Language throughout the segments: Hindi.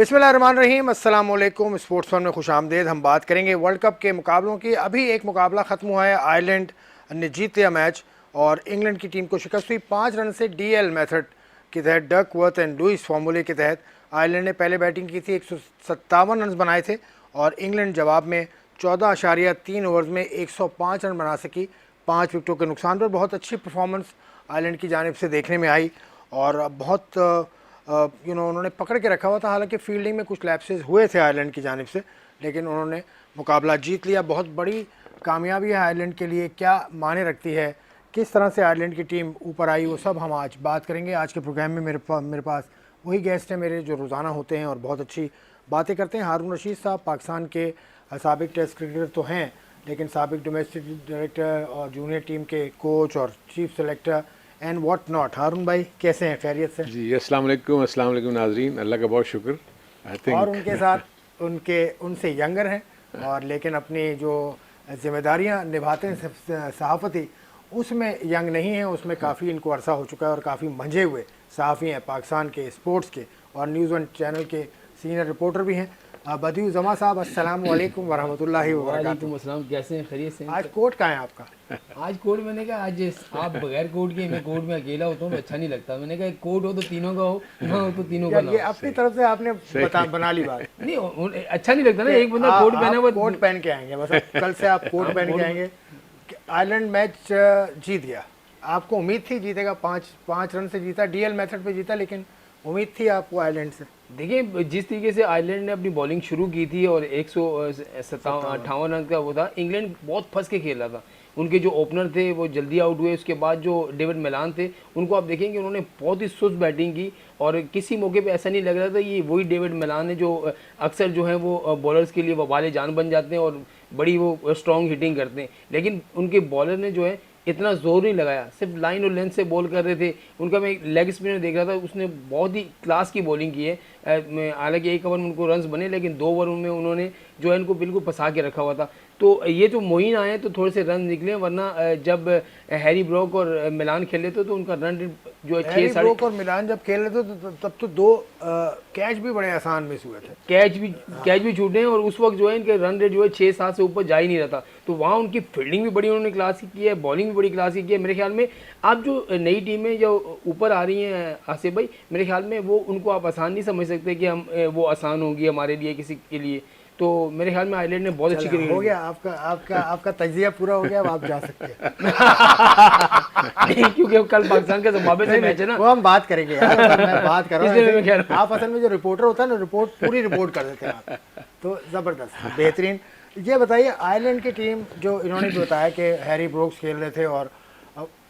बिस्मिल्लाहिर्रहमानिर्रहीम, अस्सलाम वालेकुम। स्पोर्ट्स फन में खुश आमदेद। हम बात करेंगे वर्ल्ड कप के मुकाबलों की। अभी एक मुकाबला ख़त्म हुआ है, आयरलैंड ने जीत लिया मैच और इंग्लैंड की टीम को शिकस्त हुई 5 रन से। DL मेथड के तहत, डकवर्थ एंड लुइस फार्मूले के तहत आयरलैंड ने पहले बैटिंग की थी, 157 रन बनाए थे और इंग्लैंड जवाब में 14.3 ओवर्स में 105 रन बना सकी 5 विकेटों के नुकसान पर। बहुत अच्छी परफॉर्मेंस आयरलैंड की जानिब से देखने में आई और बहुत उन्होंने पकड़ के रखा हुआ था। हालांकि फील्डिंग में कुछ लैप्सेस हुए थे आयरलैंड की जानिब से, लेकिन उन्होंने मुकाबला जीत लिया। बहुत बड़ी कामयाबी है आयरलैंड के लिए। क्या माने रखती है, किस तरह से आयरलैंड की टीम ऊपर आई, वो सब हम आज बात करेंगे। आज के प्रोग्राम में मेरे पास वही गेस्ट हैं मेरे जो रोज़ाना होते हैं और बहुत अच्छी बातें करते हैं। हारून रशीद साहब पाकिस्तान के साबिक टेस्ट क्रिकेटर तो हैं, लेकिन साबिक डोमेस्टिक डायरेक्टर और जूनियर टीम के कोच और chief selector and what not. Haroon भाई कैसे हैं, खैरियत से? जी अस्सलाम वालेकुम नाजरीन, अल्लाह का बहुत शुक्र। आई थिंक और उनके साथ उनसे यंगर हैं और लेकिन अपनी जो जिम्मेदारियां निभाते हैं सहाफ़ती, उसमें यंग नहीं है, उसमें काफ़ी इनको अरसा हो चुका है और काफ़ी मंझे हुए सहाफ़ी हैं पाकिस्तान के स्पोर्ट्स के और न्यूज़ वन चैनल के सीनियर रिपोर्टर भी हैं। बदियू जमा साहब, अस्सलाम वालेकुम वरहमतुल्लाहि वबरकातुहू। वालेकुम अस्सलाम, कैसे हैं? खैरियत से? आज कोट कहाँ है आपका? आज कोट मैंने कहा आज आप बगैर कोट के, मैं कोट में अकेला होता हूँ, अच्छा नहीं लगता। मैंने कहा कोट हो तो तीनों का हो, ना हो तो तीनों का ना ये हो। अपनी तरफ से आपने बना ली बात। नहीं अच्छा नहीं लगता ना, एक बंदा कोट पहना हुआ। कोट पहन के आएंगे, बस कल से आप कोट पहन के आएंगे। आयरलैंड मैच जीत गया, आपको उम्मीद थी जीतेगा? 5 रन से जीता, DL मेथड पे जीता, लेकिन उम्मीद थी आपको आयरलैंड से? देखिए, जिस तरीके से आयरलैंड ने अपनी बॉलिंग शुरू की थी और 158 रन का वो था, इंग्लैंड बहुत फंस के खेल रहा था। उनके जो ओपनर थे वो जल्दी आउट हुए। उसके बाद जो डेविड मिलान थे, उनको आप देखेंगे उन्होंने बहुत ही सुस्त बैटिंग की और किसी मौके पे ऐसा नहीं लग रहा था ये वही डेविड मिलान है जो अक्सर जो है वो बॉलर्स के लिए वबाले जान बन जाते हैं और बड़ी वो स्ट्रॉन्ग हिटिंग करते हैं। लेकिन उनके बॉलर ने जो है इतना जोर नहीं लगाया, सिर्फ लाइन और लेंथ से बॉल कर रहे थे। उनका मैं एक लेग स्पिनर देख रहा था, उसने बहुत ही क्लास की बॉलिंग की है। हालांकि एक ओवर में उनको रन्स बने, लेकिन 2 ओवर में उन्होंने जो है इनको बिल्कुल फंसा के रखा हुआ था। तो ये जो मोइन आए तो थोड़े से रन निकले, वरना जब हैरी ब्रोक और मिलान खेले थे तो उनका रन रेट जो है 6 साढ़े। ब्रोक और मिलान जब खेल रहे थे तो तब तो 2 कैच भी बड़े आसान मिस हुए थे। कैच भी छूटे हैं और उस वक्त जो है इनके रन रेट जो है 6-7 से ऊपर जा ही नहीं रहा था। तो वहाँ उनकी फील्डिंग भी बड़ी उन्होंने क्लास की है, बॉलिंग भी बड़ी क्लास की है। मेरे ख्याल में अब जो नई टीमें जो ऊपर आ रही हैं आसिफ भाई, मेरे ख्याल में वो उनको आप आसान नहीं समझ सकते कि हम वो आसान होगी हमारे लिए किसी के लिए। तो मेरे ख्याल में आयरलैंड ने बहुत अच्छी क्रिकेट हो गया। आपका तजिया पूरा हो गया, अब आप जा सकते हैं। नहीं, क्योंकि कल पाकिस्तान का जिम्बाब्वे से मैच है ना, वो हम बात करेंगे यार। मैं बात कर रहा इसलिए हूँ, आप असल में जो रिपोर्टर होता है ना, पूरी रिपोर्ट कर देते हैं आप, तो ज़बरदस्त, बेहतरीन। ये बताइए, आयरलैंड की टीम जो इन्होंने भी बताया कि हैरी ब्रोक्स खेल रहे थे और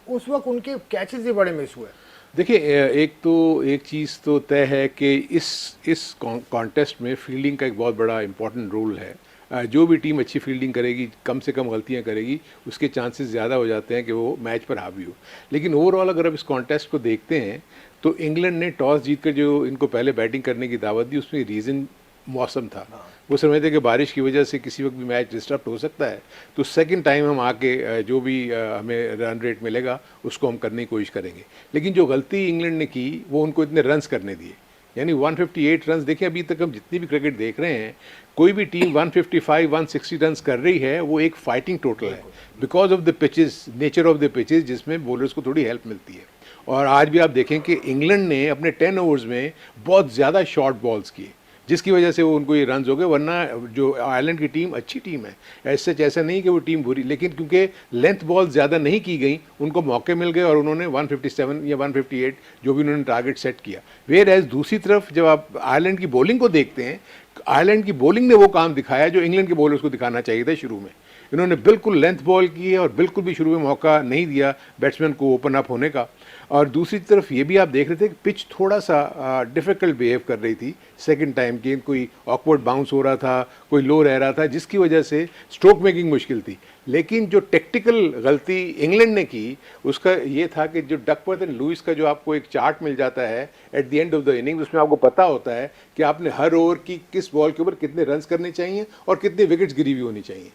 उस वक्त उनके कैचेस भी बड़े मिस हुए। देखिए, एक चीज़ तो तय है कि इस कॉन्टेस्ट में फील्डिंग का एक बहुत बड़ा इंपॉर्टेंट रोल है। जो भी टीम अच्छी फील्डिंग करेगी, कम से कम गलतियां करेगी, उसके चांसेस ज़्यादा हो जाते हैं कि वो मैच पर हावी हो। लेकिन ओवरऑल अगर आप इस कॉन्टेस्ट को देखते हैं तो इंग्लैंड ने टॉस जीतकर जो इनको पहले बैटिंग करने की दावत दी, उसमें रीज़न मौसम था। वो समझते कि बारिश की वजह से किसी वक्त भी मैच डिस्टर्ब हो सकता है, तो सेकंड टाइम हम आके जो भी हमें रन रेट मिलेगा उसको हम करने की कोशिश करेंगे। लेकिन जो गलती इंग्लैंड ने की वो उनको इतने रन्स करने दिए, यानी 158 रन्स। देखिए, अभी तक हम जितनी भी क्रिकेट देख रहे हैं, कोई भी टीम 155 160 रन्स कर रही है, वो एक फाइटिंग टोटल है, because of the pitches, nature of the pitches, जिसमें बॉलर्स को थोड़ी हेल्प मिलती है। और आज भी आप देखें कि इंग्लैंड ने अपने 10 ओवर्स में बहुत ज़्यादा शॉर्ट बॉल्स किए, जिसकी वजह से वो उनको ये रन्स हो गए। वरना जो आयरलैंड की टीम अच्छी टीम है, ऐसा नहीं कि वो टीम बुरी, लेकिन क्योंकि लेंथ बॉल ज़्यादा नहीं की गई, उनको मौके मिल गए और उन्होंने 157 या 158 जो भी उन्होंने टारगेट सेट किया। वेयर एज दूसरी तरफ जब आप आयरलैंड की बॉलिंग को देखते हैं, आयरलैंड की बॉलिंग ने वो काम दिखाया जो इंग्लैंड के बॉलर्स को दिखाना चाहिए था शुरू में। इन्होंने बिल्कुल लेंथ बॉल की है और बिल्कुल भी शुरू में मौका नहीं दिया बैट्समैन को ओपन अप होने का। और दूसरी तरफ ये भी आप देख रहे थे कि पिच थोड़ा सा डिफ़िकल्ट बिहेव कर रही थी सेकंड टाइम की, कोई ऑकवर्ड बाउंस हो रहा था, कोई लो रह रहा था, जिसकी वजह से स्ट्रोक मेकिंग मुश्किल थी। लेकिन जो टेक्टिकल गलती इंग्लैंड ने की उसका ये था कि जो डकवर्थ एंड लुइस का जो आपको एक चार्ट मिल जाता है at the end of the inning, उसमें आपको पता होता है कि आपने हर ओवर की किस बॉल के ऊपर कितने रन्स करने चाहिए और कितने विकेट्स गिरी हुई होनी चाहिए।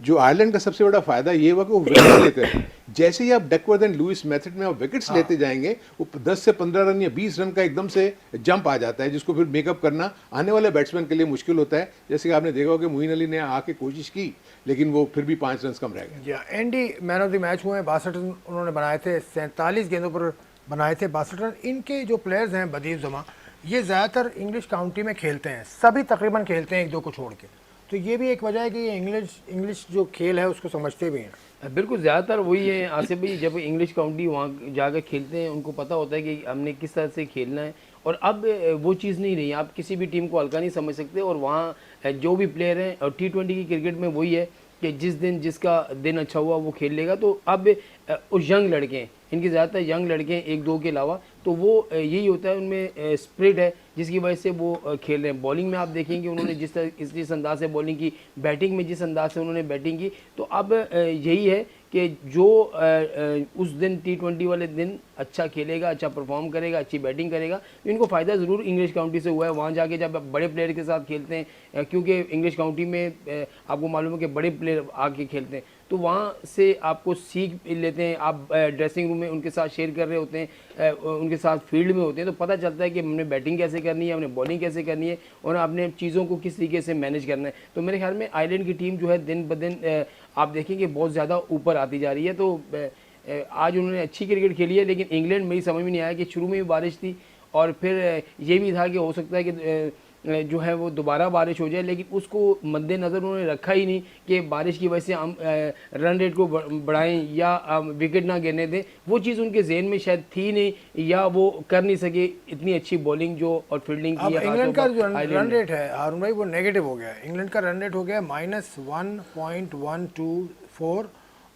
जो आयरलैंड का सबसे बड़ा फायदा ये हुआ कि वो विकेट्स लेते हैं। जैसे ही आप डकवर्थ एंड लुइस मेथड में आप विकेट्स लेते जाएंगे, वो 10 से 15 रन या 20 रन का एकदम से जंप आ जाता है, जिसको फिर मेकअप करना आने वाले बैट्समैन के लिए मुश्किल होता है। जैसे कि आपने देखा होगा कि मोइन अली ने आके कोशिश की, लेकिन वो फिर भी 5 रन कम रह गए। या Andy man of the match हुए हैं, 62 रन उन्होंने बनाए थे, 47 गेंदों पर बनाए थे 62 रन। इनके जो प्लेयर्स हैं बदीव जमा, ये ज़्यादातर इंग्लिश काउंटी में खेलते हैं, सभी तकरीबन खेलते हैं एक दो को छोड़ के, तो ये भी एक वजह है कि ये इंग्लिश जो खेल है उसको समझते भी हैं। बिल्कुल, ज़्यादातर वही है आसिफ भाई, जब इंग्लिश काउंटी वहाँ जाकर खेलते हैं उनको पता होता है कि हमने किस तरह से खेलना है। और अब वो चीज़ नहीं रही, आप किसी भी टीम को हल्का नहीं समझ सकते। और वहाँ जो भी प्लेयर हैं, और T20 की क्रिकेट में वही है कि जिस दिन जिसका दिन अच्छा हुआ वो खेल लेगा। तो अब उस यंग लड़के हैं, इनके ज़्यादातर यंग लड़के हैं एक दो के अलावा, तो वो यही होता है, उनमें स्प्रिट है जिसकी वजह से वो खेल रहे हैं। बॉलिंग में आप देखेंगे उन्होंने जिस अंदाज से बॉलिंग की, बैटिंग में जिस अंदाज से उन्होंने बैटिंग की, तो अब यही है कि जो उस दिन T20 वाले दिन अच्छा खेलेगा, अच्छा परफॉर्म करेगा, अच्छी बैटिंग करेगा, तो इनको फ़ायदा ज़रूर इंग्लिश काउंटी से हुआ है। वहाँ जाके जब बड़े प्लेयर के साथ खेलते हैं, क्योंकि इंग्लिश काउंटी में आपको मालूम है कि बड़े प्लेयर आके खेलते हैं, तो वहाँ से आपको सीख लेते हैं। आप ड्रेसिंग रूम में उनके साथ शेयर कर रहे होते हैं, उनके साथ फील्ड में होते हैं, तो पता चलता है कि हमने बैटिंग कैसे करनी है, हमने बॉलिंग कैसे करनी है, और आपने चीज़ों को किस तरीके से मैनेज करना है। तो मेरे ख्याल में आयरलैंड की टीम जो है दिन ब दिन आप देखेंगे बहुत ज़्यादा ऊपर आती जा रही है। तो आज उन्होंने अच्छी क्रिकेट खेली है, लेकिन इंग्लैंड मेरी समझ में नहीं आया कि शुरू में भी बारिश थी, और फिर ये भी था कि हो सकता है कि जो है वो दोबारा बारिश हो जाए, लेकिन उसको मद्देनज़र उन्होंने रखा ही नहीं कि बारिश की वजह से हम रन रेट को बढ़ाएं या विकेट ना गिरने दें। वो चीज़ उनके जहन में शायद थी नहीं, या वो कर नहीं सके इतनी अच्छी बॉलिंग जो और फील्डिंग की। इंग्लैंड का जो रन रेट है हारून भाई, वो नेगेटिव हो गया है। इंग्लैंड का रन रेट हो गया -1.124,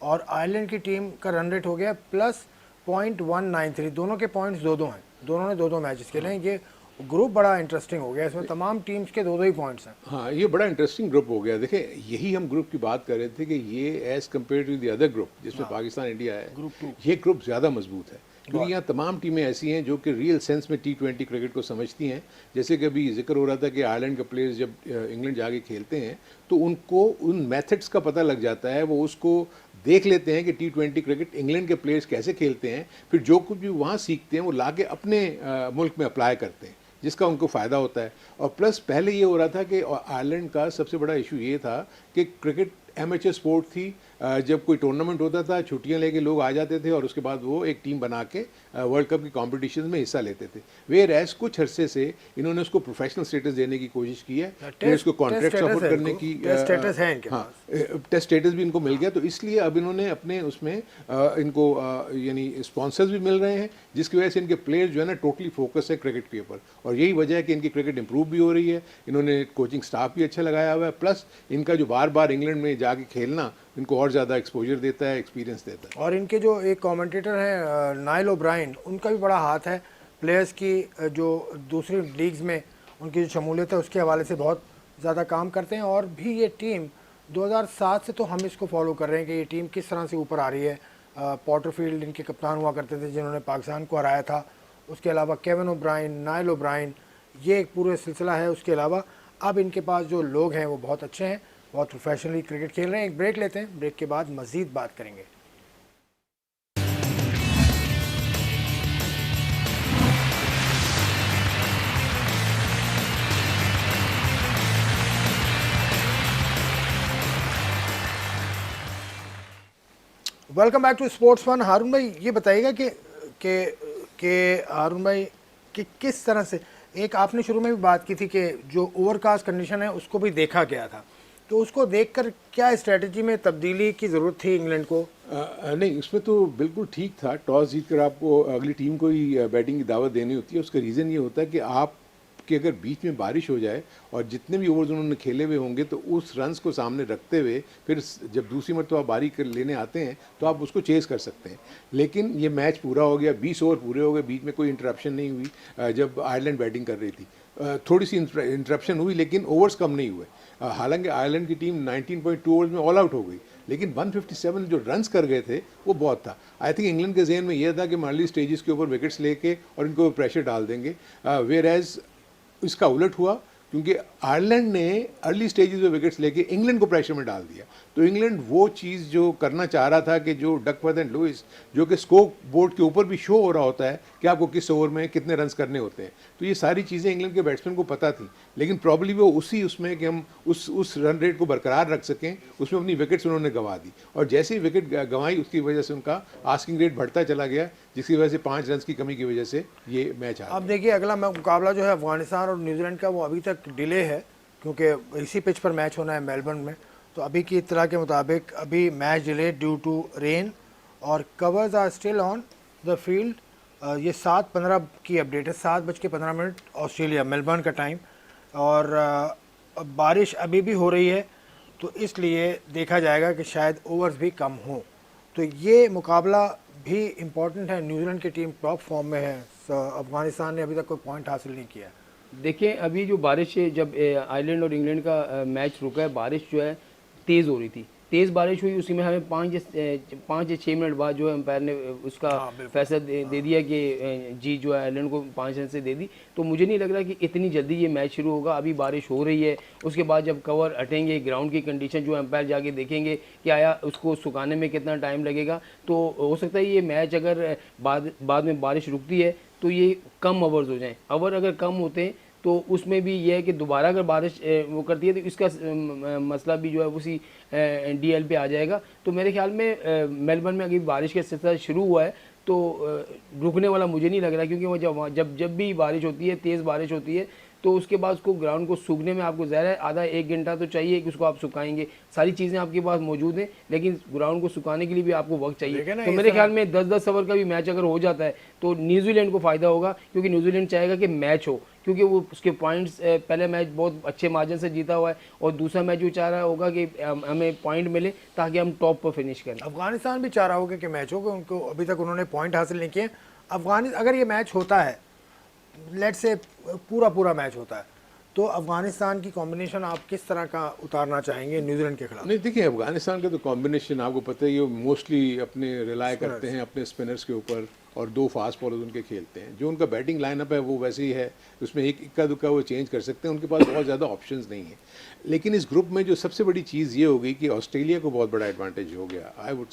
और आयरलैंड की टीम का रन रेट हो गया +0.193। दोनों के पॉइंट्स 2-2 हैं, दोनों ने 2-2 मैचेस खेले हैं। ये ग्रुप बड़ा इंटरेस्टिंग हो गया, इसमें तमाम टीम्स के 2-2 ही पॉइंट्स हैं। हाँ, ये बड़ा इंटरेस्टिंग ग्रुप हो गया। देखिए, यही हम ग्रुप की बात कर रहे थे कि ये as compare to the other group जिसमें पाकिस्तान इंडिया है, ग्रुप 2, ये ग्रुप ज़्यादा मजबूत है, क्योंकि यहाँ तमाम टीमें ऐसी हैं जो कि रियल सेंस में T20 क्रिकेट को समझती हैं। जैसे कि अभी जिक्र हो रहा था कि आयरलैंड के प्लेयर्स जब इंग्लैंड जाके खेलते हैं तो उनको उन मेथड्स का पता लग जाता है, वो उसको देख लेते हैं कि T20 क्रिकेट इंग्लैंड के प्लेयर्स कैसे खेलते हैं, फिर जो कुछ भी वहाँ सीखते हैं वो ला के अपने मुल्क में अप्लाई करते हैं, जिसका उनको फ़ायदा होता है। और प्लस पहले ये हो रहा था कि आयरलैंड का सबसे बड़ा इशू ये था कि क्रिकेट एमेचर स्पोर्ट थी। जब कोई टूर्नामेंट होता था, छुट्टियां लेके लोग आ जाते थे और उसके बाद वो एक टीम बना के वर्ल्ड कप की कॉम्पिटिशन में हिस्सा लेते थे। वेयर एज कुछ अरसे से इन्होंने उसको प्रोफेशनल स्टेटस देने की कोशिश की है, उसको कॉन्ट्रैक्ट सपोर्ट करने की, स्टेटस है इनके पास, टेस्ट स्टेटस भी इनको मिल गया। तो इसलिए अब इन्होंने अपने उसमें इनको यानी स्पॉन्सर्स भी मिल रहे हैं, जिसकी वजह से इनके प्लेयर्स जो है ना टोटली फोकस है क्रिकेट के ऊपर, और यही वजह है कि इनकी क्रिकेट इंप्रूव भी हो रही है। इन्होंने कोचिंग स्टाफ भी अच्छा लगाया हुआ है, प्लस इनका जो बार बार इंग्लैंड में जाके खेलना इनको और ज़्यादा एक्सपोजर देता है, एक्सपीरियंस देता है। और इनके जो एक कमेंटेटर हैं नाइल ओब्रायन, उनका भी बड़ा हाथ है प्लेयर्स की, जो दूसरी लीग्स में उनकी जो शमूलियत है उसके हवाले से बहुत ज़्यादा काम करते हैं। और भी ये टीम 2007 से तो हम इसको फॉलो कर रहे हैं कि ये टीम किस तरह से ऊपर आ रही है। पॉटरफील्ड इनके कप्तान हुआ करते थे जिन्होंने पाकिस्तान को हराया था, उसके अलावा केविन ओब्रायन, नाइल ओब्रायन, ये एक पूरे सिलसिला है। उसके अलावा अब इनके पास जो लोग हैं वो बहुत अच्छे हैं, बहुत प्रोफेशनली क्रिकेट खेल रहे हैं। एक ब्रेक लेते हैं, ब्रेक के बाद मज़ीद बात करेंगे। Welcome back to sports fun. Haroon भाई ये बताइएगा कि हारून भाई कि किस तरह से, एक आपने शुरू में भी बात की थी कि जो ओवरकास्ट कंडीशन है उसको भी देखा गया था, तो उसको देखकर क्या स्ट्रेटजी में तब्दीली की ज़रूरत थी इंग्लैंड को? नहीं, उसमें तो बिल्कुल ठीक था। टॉस जीतकर आपको अगली टीम को ही बैटिंग की दावत देनी होती है। उसका रीज़न ये होता है कि आप कि अगर बीच में बारिश हो जाए और जितने भी ओवर्स उन्होंने खेले हुए होंगे तो उस रन्स को सामने रखते हुए फिर जब दूसरी मरतबा बारी कर लेने आते हैं तो आप उसको चेज़ कर सकते हैं। लेकिन ये मैच पूरा हो गया, 20 ओवर पूरे हो गए, बीच में कोई इंटरप्शन नहीं हुई। जब आयरलैंड बैटिंग कर रही थी थोड़ी सी इंटरप्शन हुई, लेकिन ओवर्स कम नहीं हुए। हालांकि आयरलैंड की टीम 19.2 ओवर्स में ऑल आउट हो गई, लेकिन 157 जो रन्स कर गए थे वो बहुत था। आई थिंक इंग्लैंड के जहन में यह था कि हम अर्ली स्टेजेस के ऊपर विकेट्स लेके और इनको प्रेशर डाल देंगे। वेयर एज इसका उलट हुआ, क्योंकि आयरलैंड ने अर्ली स्टेजेस में विकेट्स लेके इंग्लैंड को प्रेशर में डाल दिया। तो इंग्लैंड वो चीज़ जो करना चाह रहा था कि जो डकवर्थ एंड लुइस, जो कि स्कोर बोर्ड के ऊपर भी शो हो रहा होता है कि आपको किस ओवर में कितने रन्स करने होते हैं, तो ये सारी चीज़ें इंग्लैंड के बैट्समैन को पता थी, लेकिन प्रॉब्ली वो उसमें कि हम उस रन रेट को बरकरार रख सकें, उसमें अपनी विकेट्स उन्होंने गंवा दी, और जैसे ही विकेट गंवाई उसकी वजह से उनका आस्किंग रेट बढ़ता चला गया, जिसकी वजह से 5 रन की कमी की वजह से ये मैच हार अब देखिए अगला मुकाबला जो है अफगानिस्तान और न्यूजीलैंड का, वो अभी तक डिले है क्योंकि इसी पिच पर मैच होना है मेलबर्न में। तो अभी की इत्तला के मुताबिक अभी match delay due to rain और covers are still on the field. ये 7:15 की अपडेट है, 7:15 ऑस्ट्रेलिया मेलबर्न का टाइम, और बारिश अभी भी हो रही है, तो इसलिए देखा जाएगा कि शायद ओवर्स भी कम हों। तो ये मुकाबला भी इम्पोर्टेंट है, न्यूजीलैंड की टीम टॉप फॉर्म में है, अफगानिस्तान ने अभी तक कोई पॉइंट हासिल नहीं किया। देखें अभी जो बारिश है, जब आयरलैंड और इंग्लैंड का मैच रुका है, बारिश जो है तेज़ हो रही थी, तेज़ बारिश हुई, उसी में हमें 5 या 6 मिनट बाद जो है अंपायर ने उसका फैसला दे दिया कि जीत जो है आयरलैंड को 5 रन से दे दी। तो मुझे नहीं लग रहा कि इतनी जल्दी ये मैच शुरू होगा, अभी बारिश हो रही है, उसके बाद जब कवर हटेंगे, ग्राउंड की कंडीशन जो अंपायर जाके देखेंगे कि आया उसको सुखाने में कितना टाइम लगेगा, तो हो सकता है ये मैच अगर बाद में बारिश रुकती है तो ये कम ओवर्स हो जाएँ। ओवर अगर कम होते हैं तो उसमें भी यह है कि दोबारा अगर बारिश वो करती है तो इसका मसला भी जो है उसी डीएल पे आ जाएगा। तो मेरे ख्याल में मेलबर्न में अगर बारिश का सिलसिला शुरू हुआ है तो रुकने वाला मुझे नहीं लग रहा, क्योंकि वो जब भी बारिश होती है, तेज़ बारिश होती है, तो उसके बाद उसको ग्राउंड को सूखने में आपको ज़्यादा आधा 1 घंटा तो चाहिए कि उसको आप सुखाएंगे। सारी चीज़ें आपके पास मौजूद हैं, लेकिन ग्राउंड को सुखाने के लिए भी आपको वक्त चाहिए। तो मेरे ख्याल में 10-10 ओवर का भी मैच अगर हो जाता है तो न्यूजीलैंड को फ़ायदा होगा, क्योंकि न्यूजीलैंड चाहेगा कि मैच हो, क्योंकि वो उसके पॉइंट्स पहले मैच बहुत अच्छे मार्जिन से जीता हुआ है, और दूसरा मैच वो चाह रहा होगा कि हमें पॉइंट मिले ताकि हम टॉप पर फिनिश करें। अफगानिस्तान भी चाह रहा होगा कि मैच हो, उनको अभी तक उन्होंने पॉइंट हासिल नहीं किए। अगर ये मैच होता है, लेट्स से पूरा मैच होता है, तो अफगानिस्तान की कॉम्बिनेशन आप किस तरह का उतारना चाहेंगे न्यूजीलैंड के खिलाफ? नहीं, देखिए अफगानिस्तान का तो कॉम्बिनेशन आपको पता है, ये मोस्टली अपने रिलाय करते हैं अपने स्पिनर्स के ऊपर, और 2 फास्ट बॉलर्स उनके खेलते हैं। जो उनका बैटिंग लाइनअप है वो वैसे ही है, उसमें एक इक्का दुक्का वो चेंज कर सकते हैं, उनके पास बहुत ज़्यादा ऑप्शंस नहीं है। लेकिन इस ग्रुप में जो सबसे बड़ी चीज़ ये हो गई कि ऑस्ट्रेलिया को बहुत बड़ा एडवांटेज हो गया, आई वुड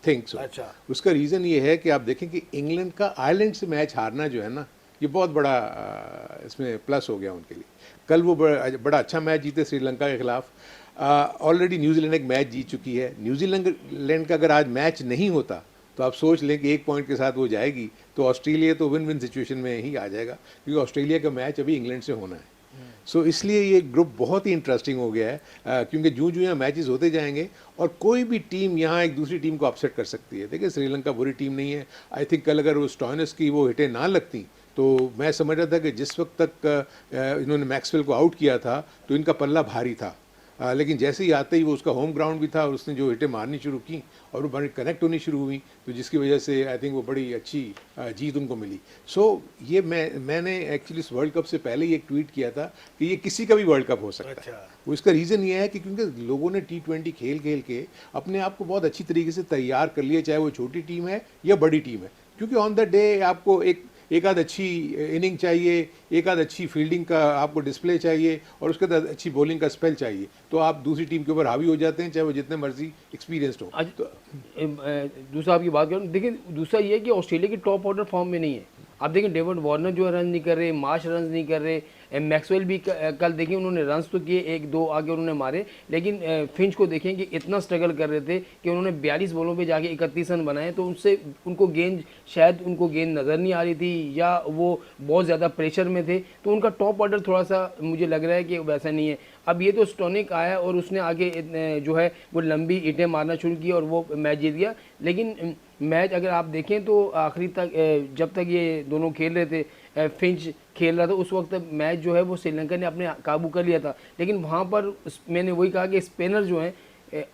थिंक सो। अच्छा। उसका रीज़न ये है कि आप देखें कि इंग्लैंड का आयरलैंड से मैच हारना जो है ना, ये बहुत बड़ा इसमें प्लस हो गया उनके लिए। कल वो बड़ा अच्छा मैच जीते श्रीलंका के खिलाफ। ऑलरेडी न्यूजीलैंड एक मैच जीत चुकी है। न्यूजीलैंड का अगर आज मैच नहीं होता तो आप सोच लें कि 1 पॉइंट के साथ वो जाएगी, तो ऑस्ट्रेलिया तो विन विन सिचुएशन में ही आ जाएगा, क्योंकि ऑस्ट्रेलिया का मैच अभी इंग्लैंड से होना है। सो इसलिए ये ग्रुप बहुत ही इंटरेस्टिंग हो गया है, क्योंकि जूँ यहाँ मैचेस होते जाएंगे और कोई भी टीम यहाँ एक दूसरी टीम को अपसेट कर सकती है। देखिए श्रीलंका बुरी टीम नहीं है। आई थिंक कल अगर वो स्टॉइनिस की वो हिटें ना लगती तो मैं समझ रहा था कि जिस वक्त तक इन्होंने मैक्सवेल को आउट किया था तो इनका पल्ला भारी था, लेकिन जैसे ही आते ही वो उसका होम ग्राउंड भी था और उसने जो हिटें मारनी शुरू की और वो बड़ी कनेक्ट होनी शुरू हुई, तो जिसकी वजह से आई थिंक वो बड़ी अच्छी जीत उनको मिली। सो ये मैंने एक्चुअली इस वर्ल्ड कप से पहले ही एक ट्वीट किया था कि ये किसी का भी वर्ल्ड कप हो सकता है। वो इसका रीज़न ये है कि क्योंकि लोगों ने T20 खेल के अपने आप को बहुत अच्छी तरीके से तैयार कर लिया, चाहे वो छोटी टीम है या बड़ी टीम है, क्योंकि ऑन द डे आपको एक आध अच्छी इनिंग चाहिए, एक आध अच्छी फील्डिंग का आपको डिस्प्ले चाहिए, और उसके बाद अच्छी बॉलिंग का स्पेल चाहिए, तो आप दूसरी टीम के ऊपर हावी हो जाते हैं, चाहे वो जितने मर्जी एक्सपीरियंस्ड हो। आज तो दूसरा आपकी बात करूँ, देखिए दूसरा ये है कि ऑस्ट्रेलिया की टॉप ऑर्डर फॉर्म में नहीं है। आप देखें डेविड वार्नर जो रन नहीं कर रहे, मार्श रन नहीं कर रहे, मैक्सवेल भी कल देखिए उन्होंने रन्स तो किए, 1-2 आगे उन्होंने मारे, लेकिन फिंच को देखें कि इतना स्ट्रगल कर रहे थे कि उन्होंने 42 बॉलों पे जाके 31 रन बनाए, तो उनसे उनको गेंद नज़र नहीं आ रही थी, या वो बहुत ज़्यादा प्रेशर में थे, तो उनका टॉप ऑर्डर थोड़ा सा मुझे लग रहा है कि वैसा नहीं है। अब ये तो स्टोनिक आया और उसने आगे जो है वो लंबी ईंटें मारना शुरू की और वो मैच जीत गया, लेकिन मैच अगर आप देखें तो आखिरी तक जब तक ये दोनों खेल रहे थे, फिंच खेल रहा था, उस वक्त मैच जो है वो श्रीलंका ने अपने काबू कर लिया था। लेकिन वहाँ पर मैंने वही कहा कि स्पिनर जो हैं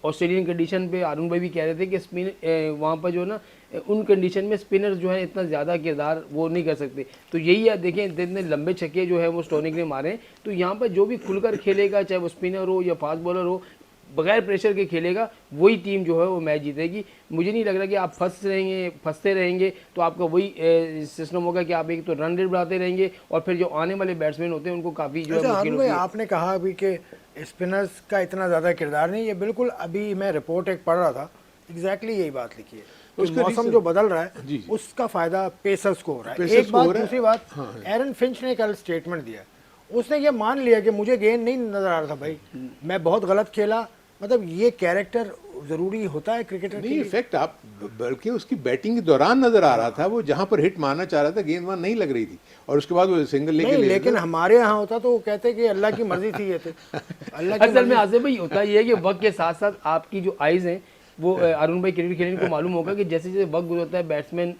ऑस्ट्रेलियन कंडीशन पे, अरुण भाई भी कह रहे थे कि स्पिन वहाँ पर जो है ना उन कंडीशन में स्पिनर जो है इतना ज़्यादा किरदार वो नहीं कर सकते। तो यही है, देखें इतने लंबे छक्के जो है वो स्टोनिक ने मारे, तो यहाँ पर जो भी खुलकर खेलेगा, चाहे वो स्पिनर हो या फास्ट बॉलर हो, बगैर प्रेशर के खेलेगा, वही टीम जो है वो मैच जीतेगी। मुझे नहीं लग रहा कि आप फंसते रहेंगे तो आपका वही सिस्टम होगा कि आप एक तो रन रेट बढ़ाते रहेंगे और फिर जो आने वाले बैट्समैन होते हैं उनको काफ़ी जो है आपने कहा अभी कि स्पिनर्स का इतना ज़्यादा किरदार नहीं, ये बिल्कुल अभी मैं रिपोर्ट एक पढ़ रहा था, एग्जैक्टली यही बात लिखी है कि उसका मौसम reason- जो बदल रहा है जी, जी। उसका फ़ायदा पेसर्स को हो रहा है। पेसर्स एक को हो बात, रहा है। दूसरी बात, हाँ, हाँ। एरन फिंच ने कल स्टेटमेंट दिया, उसने ये मान लिया कि मुझे गेंद नहीं नज़र आ रहा था भाई, मैं बहुत गलत खेला। मतलब ये कैरेक्टर ज़रूरी होता है क्रिकेटर के नहीं, लिए। इफेक्ट आप बल्कि उसकी बैटिंग के दौरान नजर आ रहा था, वो जहां पर हिट मारना चाह रहा था गेंद वहां नहीं लग रही थी, और उसके बाद वो सिंगल लेके नहीं, ले लेकिन लेते। हमारे यहाँ होता तो वो कहते कि अल्लाह की मर्जी थी, ये तो अल्लाह की असल में मर्जी। आसिफ भाई होता ये है कि वक्त के साथ साथ आपकी जो आइज़ हैं वो अरुण भाई क्रिकेट खेलने को मालूम होगा कि जैसे जैसे वक्त गुजरता है बैट्समैन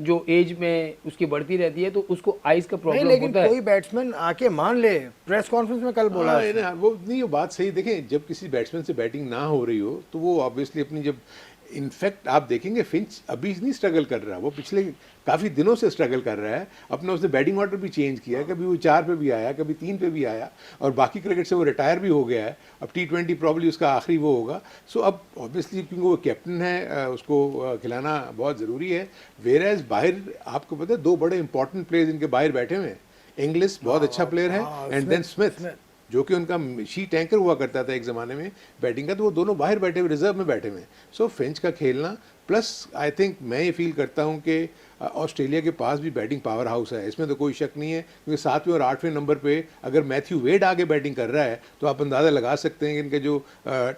जो एज में उसकी बढ़ती रहती है तो उसको आइज़ का नहीं, प्रॉब्लम लेकिन होता है। कोई बैट्समैन आके मान ले, प्रेस कॉन्फ्रेंस में कल बोला हाँ, उसने। वो नहीं, वो बात सही। देखें, जब किसी बैट्समैन से बैटिंग ना हो रही हो तो वो ऑब्वियसली अपनी, जब इनफैक्ट आप देखेंगे फिंच अभी नहीं स्ट्रगल कर रहा, वो पिछले काफ़ी दिनों से स्ट्रगल कर रहा है अपना। उसने बैटिंग ऑर्डर भी चेंज किया है, कभी वो 4 पे भी आया, कभी 3 पे भी आया, और बाकी क्रिकेट से वो रिटायर भी हो गया है। अब T20 प्रॉब्ली उसका आखिरी वो होगा। सो अब ऑब्वियसली क्योंकि वो कैप्टन है, उसको खिलाना बहुत ज़रूरी है। वेयर एज बाहर आपको पता है 2 बड़े इंपॉर्टेंट प्लेयर्स इनके बाहर बैठे हुए हैं। इंग्लिश बहुत अच्छा प्लेयर है, एंड देन स्मिथ जो कि उनका शीट एंकर हुआ करता था एक ज़माने में बैटिंग का, तो वो दोनों बाहर बैठे हुए, रिजर्व में बैठे हुए हैं। सो फिंच का खेलना प्लस आई थिंक मैं ये फील करता हूँ कि ऑस्ट्रेलिया के पास भी बैटिंग पावर हाउस है, इसमें तो कोई शक नहीं है, क्योंकि 7वें और 8वें नंबर पे अगर मैथ्यू वेड आगे बैटिंग कर रहा है तो आप अंदाज़ा लगा सकते हैं कि इनके जो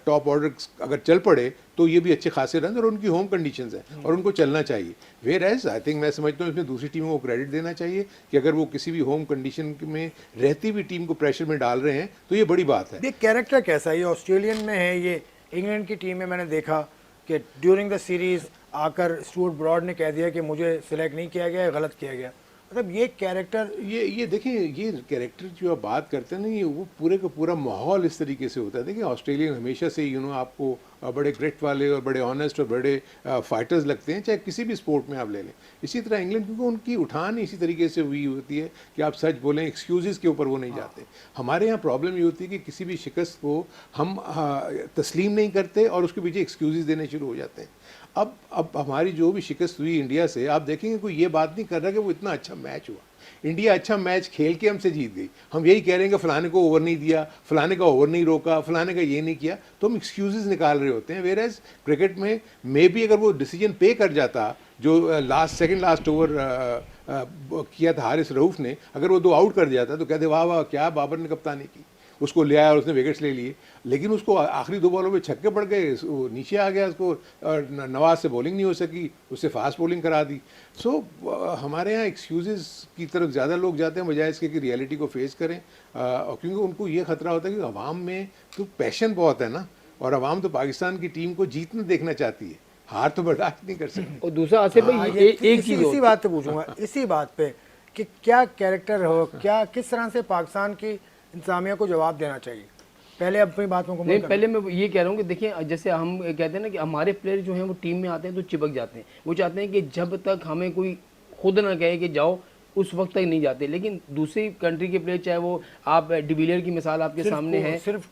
टॉप ऑर्डर अगर चल पड़े तो ये भी अच्छे खासे रन, और उनकी होम कंडीशंस हैं और उनको चलना चाहिए। वेयर एज आई थिंक मैं समझता हूँ इसमें दूसरी टीमों को क्रेडिट देना चाहिए कि अगर वो किसी भी होम कंडीशन में रहती हुई टीम को प्रेशर में डाल रहे हैं तो ये बड़ी बात है। ये कैरेक्टर कैसा है, ये ऑस्ट्रेलियन में है, ये इंग्लैंड की टीम में मैंने देखा कि ड्यूरिंग द सीरीज आकर स्टुअर्ट ब्रॉड ने कह दिया कि मुझे सिलेक्ट नहीं किया गया, गलत किया गया। मतलब ये कैरेक्टर, ये देखिए, ये कैरेक्टर जो आप बात करते हैं ना, ये वो पूरे का पूरा माहौल इस तरीके से होता है। देखिए ऑस्ट्रेलियन हमेशा से आपको बड़े ग्रिट वाले और बड़े ऑनेस्ट और बड़े फाइटर्स लगते हैं, चाहे किसी भी स्पोर्ट में आप ले लें। इसी तरह इंग्लैंड, क्योंकि उनकी उठान इसी तरीके से हुई होती है कि आप सच बोलें, एक्सक्यूज़ के ऊपर वो नहीं जाते। हमारे यहाँ प्रॉब्लम ये होती है कि किसी भी शिकस्त को हम तस्लीम नहीं करते और उसके पीछे एक्सक्यूज़ देने शुरू हो जाते हैं। अब हमारी जो भी शिकस्त हुई इंडिया से, आप देखेंगे कोई ये बात नहीं कर रहा कि वो इतना अच्छा मैच हुआ। इंडिया अच्छा मैच खेल के हमसे जीत गई, हम यही कह रहे हैं कि फलाने को ओवर नहीं दिया, फलाने का ओवर नहीं रोका, फलाने का ये नहीं किया, तो हम एक्सक्यूज़ निकाल रहे होते हैं। वेयर एज क्रिकेट में मे बी अगर वो डिसीजन पे कर जाता जो सेकंड लास्ट ओवर किया था हारिस रऊफ ने, अगर वो 2 आउट कर जाता तो कहते वाह वाह क्या बाबर ने कप्तानी की, उसको ले आया और उसने विकेट्स ले लिए। लेकिन उसको आखिरी 2 बॉलों में छक्के पड़ गए, वो नीचे आ गया, उसको नवाज से बॉलिंग नहीं हो सकी, उससे फास्ट बॉलिंग करा दी। सो हमारे यहाँ एक्सक्यूज़ की तरफ ज़्यादा लोग जाते हैं बजाय इसके कि रियलिटी को फेस करें, और क्योंकि उनको ये खतरा होता है कि अवाम में तो पैशन बहुत है ना, और अवाम तो पाकिस्तान की टीम को जीतना देखना चाहती है, हार तो बर्दाश्त नहीं कर सकती। और दूसरा आसिफ भाई एक चीज़ इसी बात पे पूछूंगा, इसी बात पे कि क्या कैरेक्टर हो, क्या किस तरह से पाकिस्तान की इंतजामिया को जवाब देना चाहिए। पहले अपनी बात में नहीं, पहले मैं ये कह रहा हूँ कि देखिए जैसे हम कहते हैं ना कि हमारे प्लेयर जो हैं वो टीम में आते हैं तो चिपक जाते हैं, वो चाहते हैं कि जब तक हमें कोई खुद ना कहे कि जाओ उस वक्त तक नहीं जाते। लेकिन दूसरी कंट्री के प्लेयर, चाहे वो आप डिविलियर की मिसाल आपके सामने है, सिर्फ